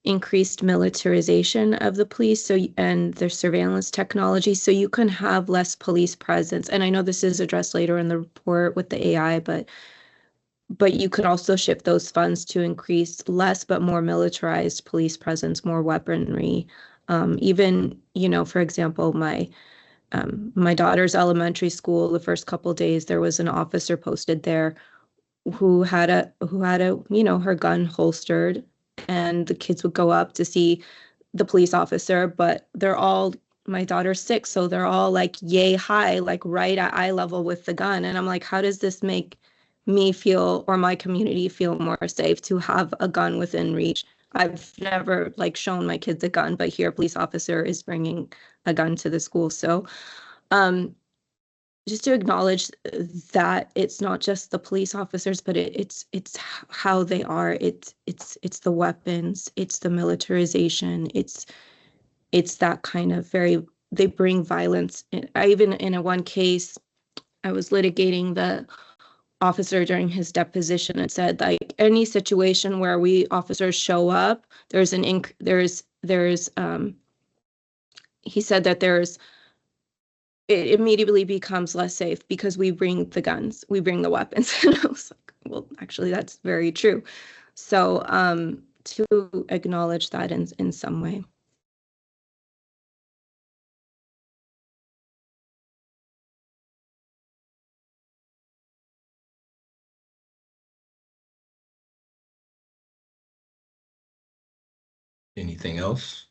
increased militarization of the police and their surveillance technology, so you can have less police presence. And I know this is addressed later in the report with the AI, but you could also shift those funds to increase less but more militarized police presence, more weaponry. Even, you know, for example, my daughter's elementary school, the first couple of days, there was an officer posted there who had a, you know, her gun holstered and the kids would go up to see the police officer, but they're all, my daughter's 6, so they're all like yay high, like right at eye level with the gun. And I'm like, how does this make me feel, or my community feel, more safe to have a gun within reach? I've never like shown my kids a gun, but here a police officer is bringing a gun to the school. So just to acknowledge that it's not just the police officers, but it's how they are. It's the weapons, it's the militarization, it's that kind of they bring violence. I even, in one case, I was litigating the officer during his deposition, and said, like, any situation where we officers show up, he said that it immediately becomes less safe because we bring the guns, we bring the weapons. And I was like, well, actually, that's very true. So to acknowledge that in some way. Anything else?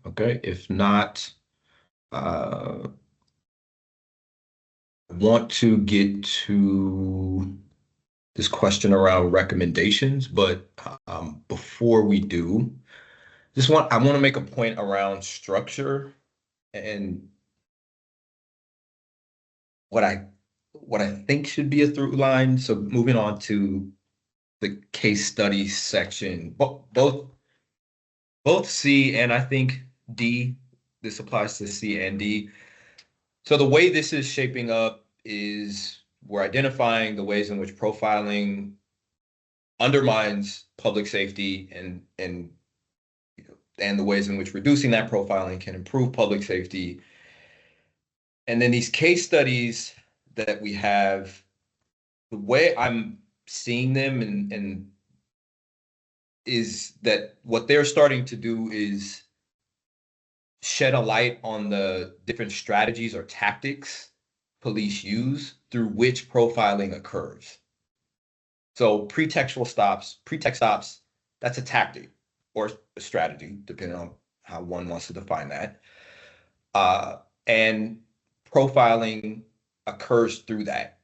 Okay, if not, I want to get to this question around recommendations, but before we do, I want to make a point around structure and what I think should be a through line. So moving on to the case study section, both C and I think D, this applies to C and D. So the way this is shaping up is we're identifying the ways in which profiling undermines public safety and the ways in which reducing that profiling can improve public safety. And then these case studies that we have, the way I'm seeing them and is that what they're starting to do is shed a light on the different strategies or tactics police use through which profiling occurs. So pretext stops, that's a tactic or a strategy, depending on how one wants to define that. And profiling occurs through that.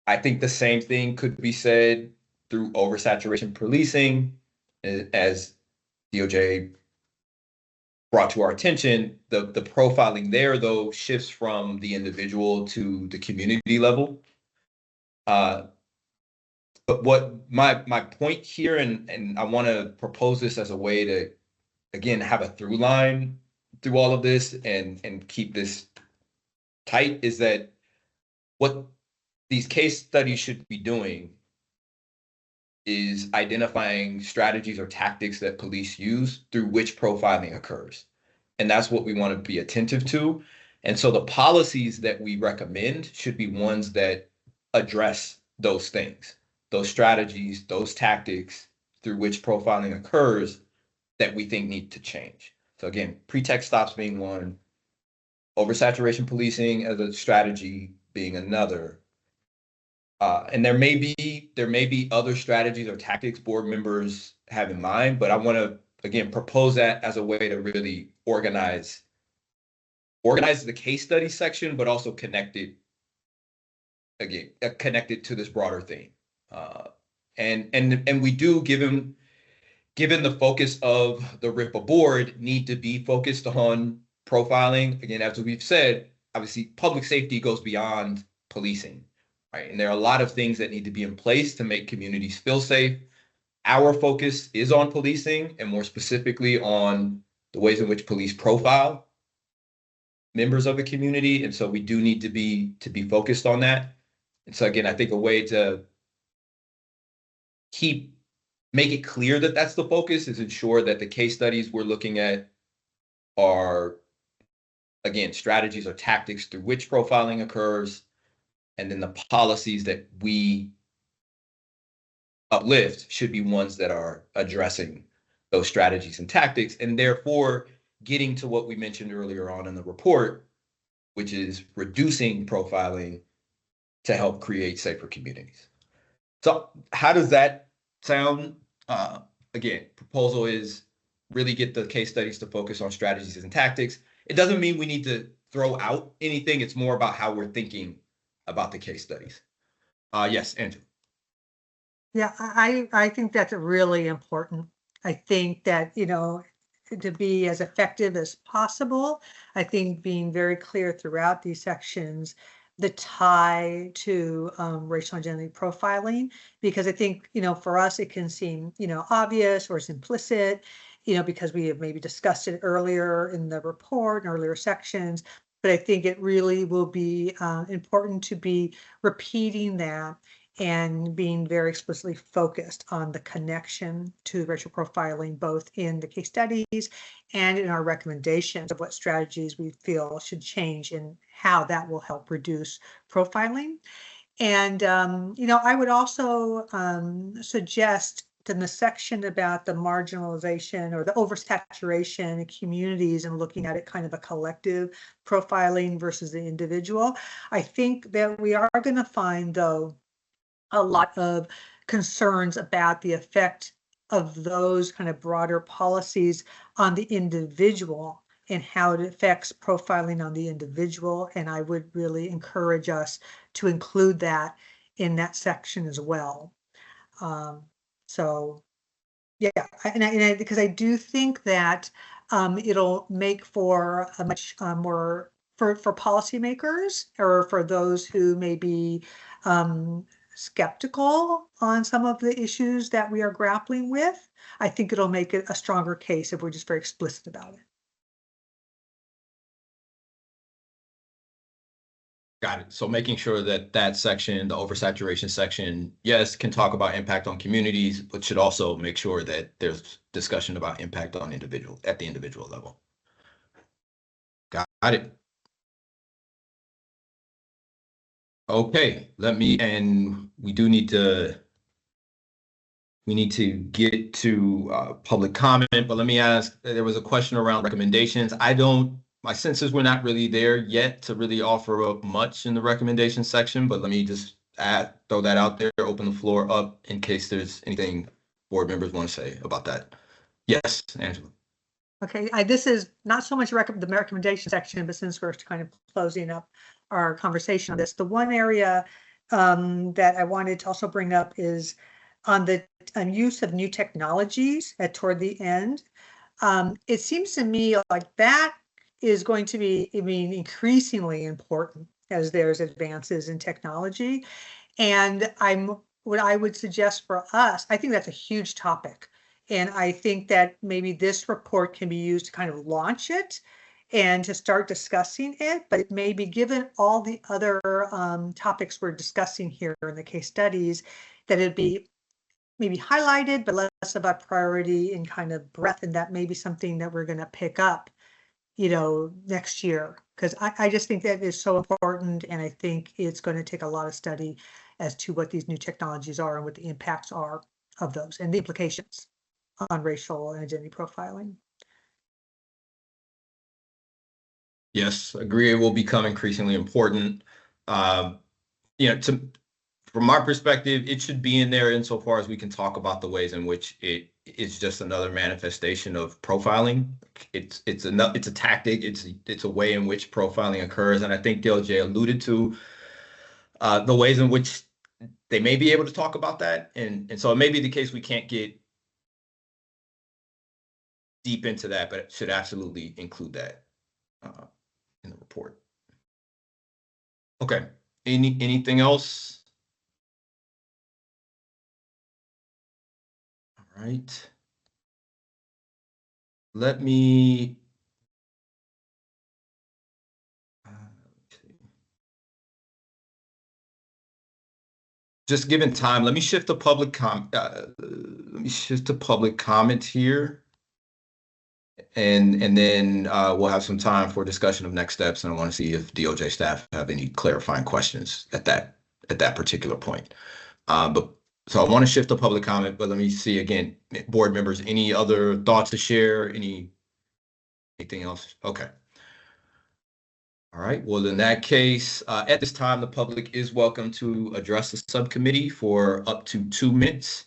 I think the same thing could be said through oversaturation policing, as DOJ brought to our attention. The profiling there, though, shifts from the individual to the community level. But what my point here, and I want to propose this as a way to, again, have a through line through all of this and keep this tight, is that what these case studies should be doing is identifying strategies or tactics that police use through which profiling occurs. And that's what we want to be attentive to. And so the policies that we recommend should be ones that address those things, those strategies, those tactics through which profiling occurs that we think need to change. So again, pretext stops being one, oversaturation policing as a strategy being another. And there may be other strategies or tactics board members have in mind, but I want to, again, propose that as a way to really organize the case study section, but also connect it to this broader theme. And we do, given the focus of the RIPA board, need to be focused on profiling. Again, as we've said, obviously public safety goes beyond policing, right? And there are a lot of things that need to be in place to make communities feel safe. Our focus is on policing, and more specifically on the ways in which police profile members of the community. And so we do need to be focused on that. And so again, I think a way to make it clear that that's the focus is ensure that the case studies we're looking at are, again, strategies or tactics through which profiling occurs, and then the policies that we uplift should be ones that are addressing those strategies and tactics, and therefore getting to what we mentioned earlier on in the report, which is reducing profiling to help create safer communities. So how does that sound? Again, proposal is really get the case studies to focus on strategies and tactics. It doesn't mean we need to throw out anything. It's more about how we're thinking about the case studies. Yes, Angela. Yeah, I think that's really important. I think that, to be as effective as possible, I think being very clear throughout these sections, the tie to racial identity profiling, because I think, for us, it can seem, obvious or it's implicit, because we have maybe discussed it earlier in the report and earlier sections. But I think it really will be important to be repeating that and being very explicitly focused on the connection to racial profiling, both in the case studies and in our recommendations of what strategies we feel should change and how that will help reduce profiling. And, I would also suggest in the section about the marginalization or the oversaturation in communities and looking at it kind of a collective profiling versus the individual, I think that we are going to find, though, a lot of concerns about the effect of those kind of broader policies on the individual and how it affects profiling on the individual. And I would really encourage us to include that in that section as well. So yeah, because I do think that it'll make for a much more for policymakers or for those who may be skeptical on some of the issues that we are grappling with. I think it'll make it a stronger case if we're just very explicit about it. Got it. So making sure that that section, the oversaturation section, yes, can talk about impact on communities, but should also make sure that there's discussion about impact on individual at the individual level. Got it. Okay, we need to get to public comment, but let me ask, there was a question around recommendations. My sense is we're not really there yet to really offer up much in the recommendation section, but let me just throw that out there, open the floor up in case there's anything board members want to say about that. Yes, Angela. Okay, this is not so much the recommendation section, but since we're kind of closing up our conversation on this, the one area that I wanted to also bring up is on the use of new technologies toward the end. It seems to me like that is going to be, increasingly important as there's advances in technology. And what I would suggest for us, I think that's a huge topic. And I think that maybe this report can be used to kind of launch it and to start discussing it, but it may be, given all the other topics we're discussing here in the case studies, that it'd be maybe highlighted, but less of a priority in kind of breadth, and that may be something that we're going to pick up, next year, because I just think that is so important, and I think it's going to take a lot of study as to what these new technologies are and what the impacts are of those and the implications on racial and identity profiling. Yes, agree. It will become increasingly important. From our perspective, it should be in there insofar as we can talk about the ways in which it is just another manifestation of profiling. It's a tactic. It's a way in which profiling occurs, and I think DLJ alluded to the ways in which they may be able to talk about that, and so it may be the case we can't get deep into that, but it should absolutely include that in the report. Okay. Anything else? All right. Let me just given time, let me shift to public comment here. And then we'll have some time for discussion of next steps, and I want to see if DOJ staff have any clarifying questions at that particular point. So I want to shift to public comment, but let me see again, board members, any other thoughts to share? Anything else? Okay. All right, well, in that case, at this time, the public is welcome to address the subcommittee for up to 2 minutes.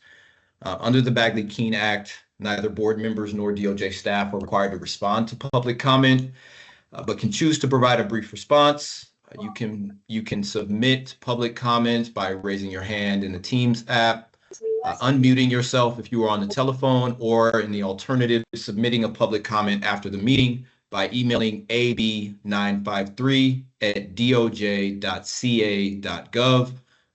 Under the Bagley-Keene Act, neither board members nor DOJ staff are required to respond to public comment, but can choose to provide a brief response. You can submit public comments by raising your hand in the Teams app, unmuting yourself if you are on the telephone, or in the alternative, submitting a public comment after the meeting by emailing ab953@doj.ca.gov.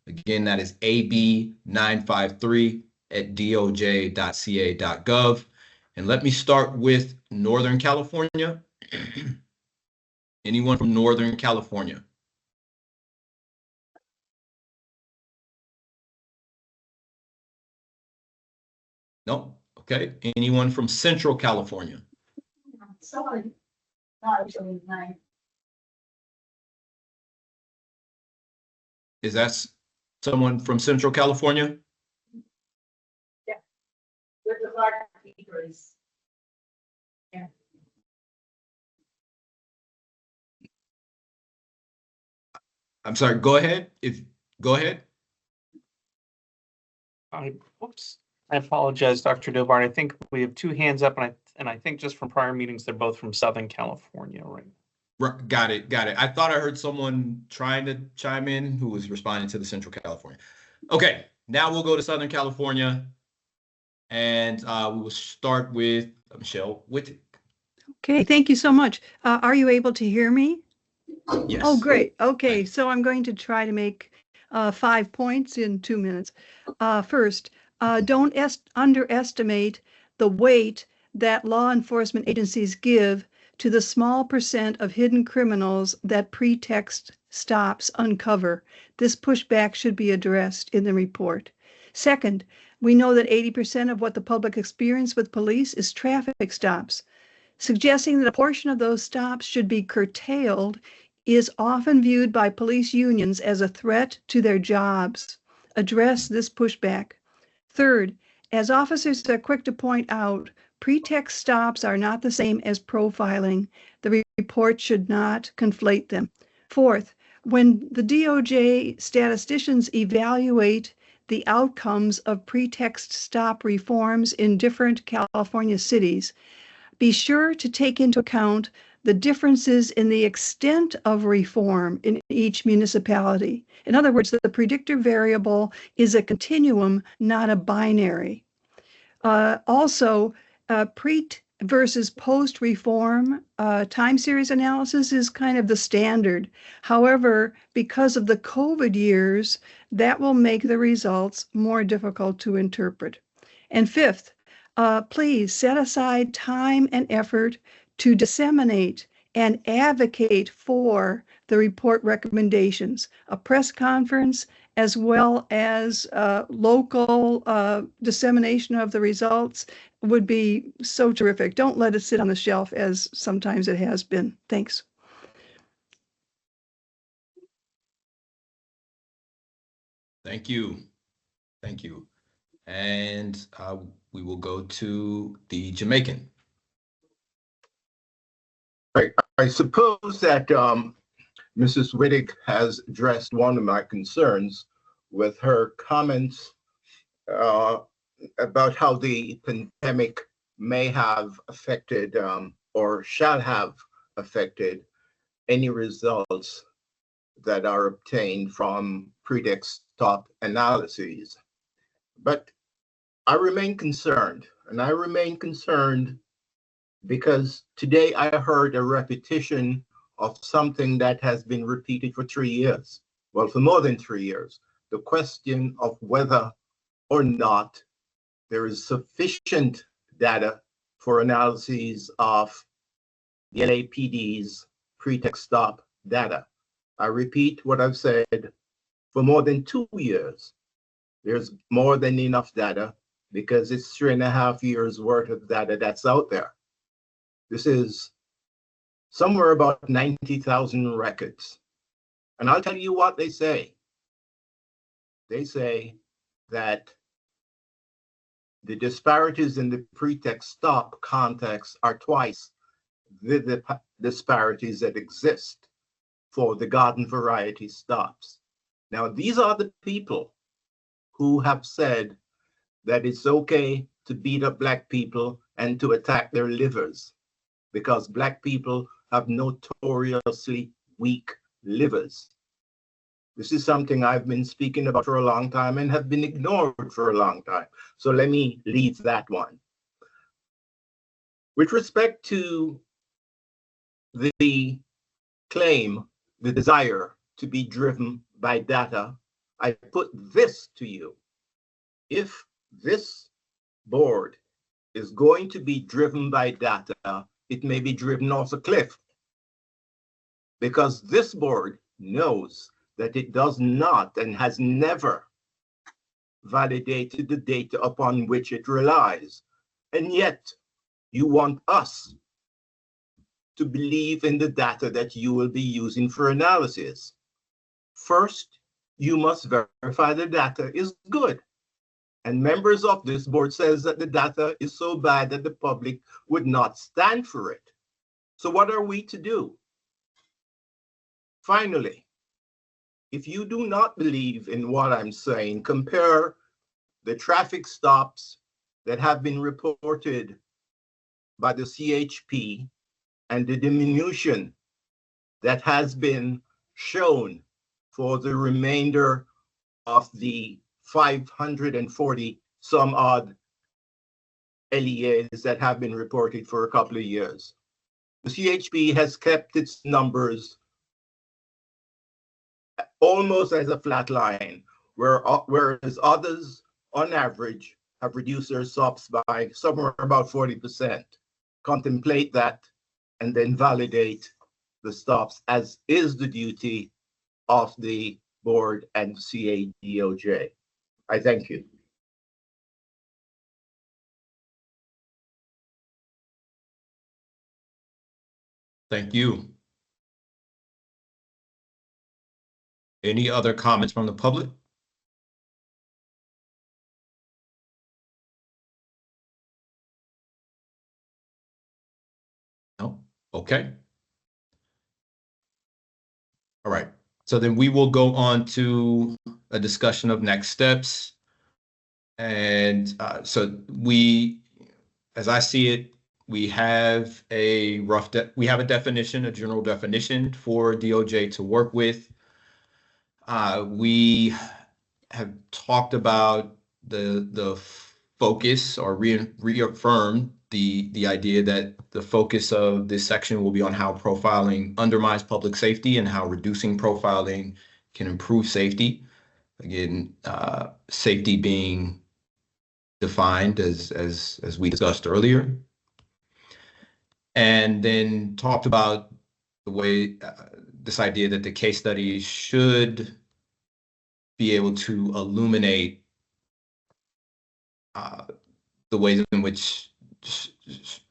Again, that is ab953@doj.ca.gov. And let me start with Northern California. Anyone from Northern California? No? Okay. Anyone from Central California? Sorry. Is that someone from Central California? Yeah. With the large decrease. Yeah. I'm sorry, go ahead. Go ahead. Whoops. I apologize, Dr. Dovart. I think we have 2 hands up, and I think just from prior meetings, they're both from Southern California, right? Got it. I thought I heard someone trying to chime in who was responding to the Central California. Okay, now we'll go to Southern California, and we will start with Michelle Wittig. Okay, thank you so much. Are you able to hear me? Yes. Oh, great. Okay, so I'm going to try to make 5 points in 2 minutes. First, don't underestimate the weight that law enforcement agencies give to the small percent of hidden criminals that pretext stops uncover. This pushback should be addressed in the report. Second, we know that 80% of what the public experience with police is traffic stops. Suggesting that a portion of those stops should be curtailed is often viewed by police unions as a threat to their jobs. Address this pushback. Third, as officers are quick to point out, pretext stops are not the same as profiling. The report should not conflate them. Fourth, when the DOJ statisticians evaluate the outcomes of pretext stop reforms in different California cities, be sure to take into account the differences in the extent of reform in each municipality. In other words, the predictor variable is a continuum, not a binary. Also, pre versus post-reform time series analysis is kind of the standard. However, because of the COVID years, that will make the results more difficult to interpret. And fifth, please set aside time and effort to disseminate and advocate for the report recommendations. A press conference as well as local dissemination of the results would be so terrific. Don't let it sit on the shelf as sometimes it has been. Thanks. Thank you. Thank you. And we will go to the Jamaican. I suppose that Mrs. Wittig has addressed one of my concerns with her comments about how the pandemic may have affected or shall have affected any results that are obtained from pretext stop analyses. But I remain concerned, and I remain concerned because today I heard a repetition of something that has been repeated for 3 years. Well, for more than 3 years. The question of whether or not there is sufficient data for analyses of the LAPD's pretext stop data. I repeat what I've said for more than 2 years. There's more than enough data because it's 3.5 years worth of data that's out there. This is somewhere about 90,000 records. And I'll tell you what they say. They say that the disparities in the pretext stop context are twice the disparities that exist for the garden variety stops. Now, these are the people who have said that it's okay to beat up Black people and to attack their livers because Black people have notoriously weak livers. This is something I've been speaking about for a long time and have been ignored for a long time. So let me leave that one. With respect to the claim, the desire to be driven by data, I put this to you. If this board is going to be driven by data, it may be driven off a cliff, because this board knows that it does not and has never validated the data upon which it relies. And yet you want us to believe in the data that you will be using for analysis. First, you must verify the data is good. And members of this board says that the data is so bad that the public would not stand for it. So what are we to do? Finally, if you do not believe in what I'm saying, compare the traffic stops that have been reported by the CHP and the diminution that has been shown for the remainder of the 540 some odd LEAs that have been reported for a couple of years. The CHP has kept its numbers almost as a flat line, whereas others, on average, have reduced their stops by somewhere about 40%. Contemplate that and then validate the stops, as is the duty of the board and CADOJ. I thank you. Thank you. Any other comments from the public? No? Okay. All right. So then we will go on to a discussion of next steps. And so we, as I see it, we have a definition, a general definition for DOJ to work with. We have talked about the focus, or reaffirm the idea that the focus of this section will be on how profiling undermines public safety and how reducing profiling can improve safety. Again, safety being defined as we discussed earlier. And then talked about the way this idea that the case study should be able to illuminate the ways in which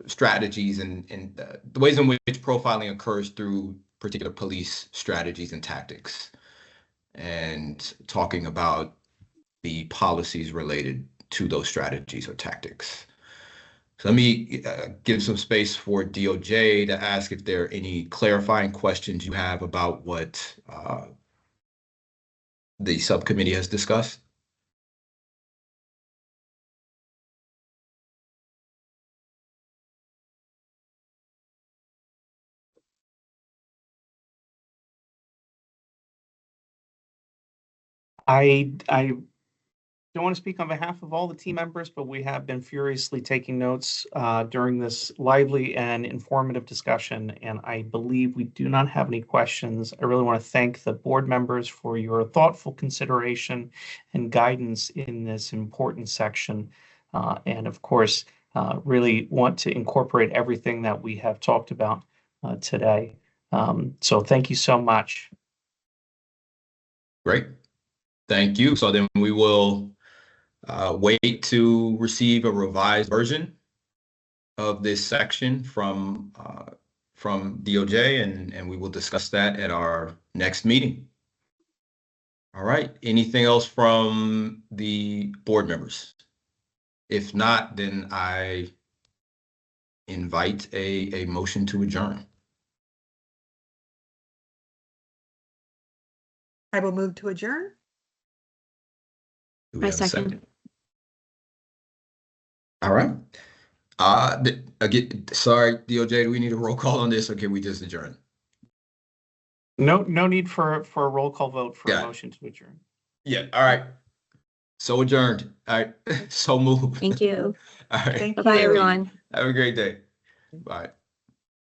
strategies and the ways in which profiling occurs through particular police strategies and tactics, and talking about the policies related to those strategies or tactics. So let me give some space for DOJ to ask if there are any clarifying questions you have about what the subcommittee has discussed. I don't want to speak on behalf of all the team members, but we have been furiously taking notes during this lively and informative discussion, and I believe we do not have any questions. I really want to thank the board members for your thoughtful consideration and guidance in this important section, and of course, really want to incorporate everything that we have talked about today. So thank you so much. Great. Thank you. So then we will wait to receive a revised version of this section from DOJ, and we will discuss that at our next meeting. All right. Anything else from the board members? If not, then I invite a motion to adjourn. I will move to adjourn. Do we I have a second. All right. Again, sorry, DOJ, do we need a roll call on this or can we just adjourn? No need for a roll call vote for a Got it. motion to adjourn. Yeah, all right. So adjourned. All right, so moved. Thank you. All right. Thank Bye-bye, you. everyone. Have a great day. Bye.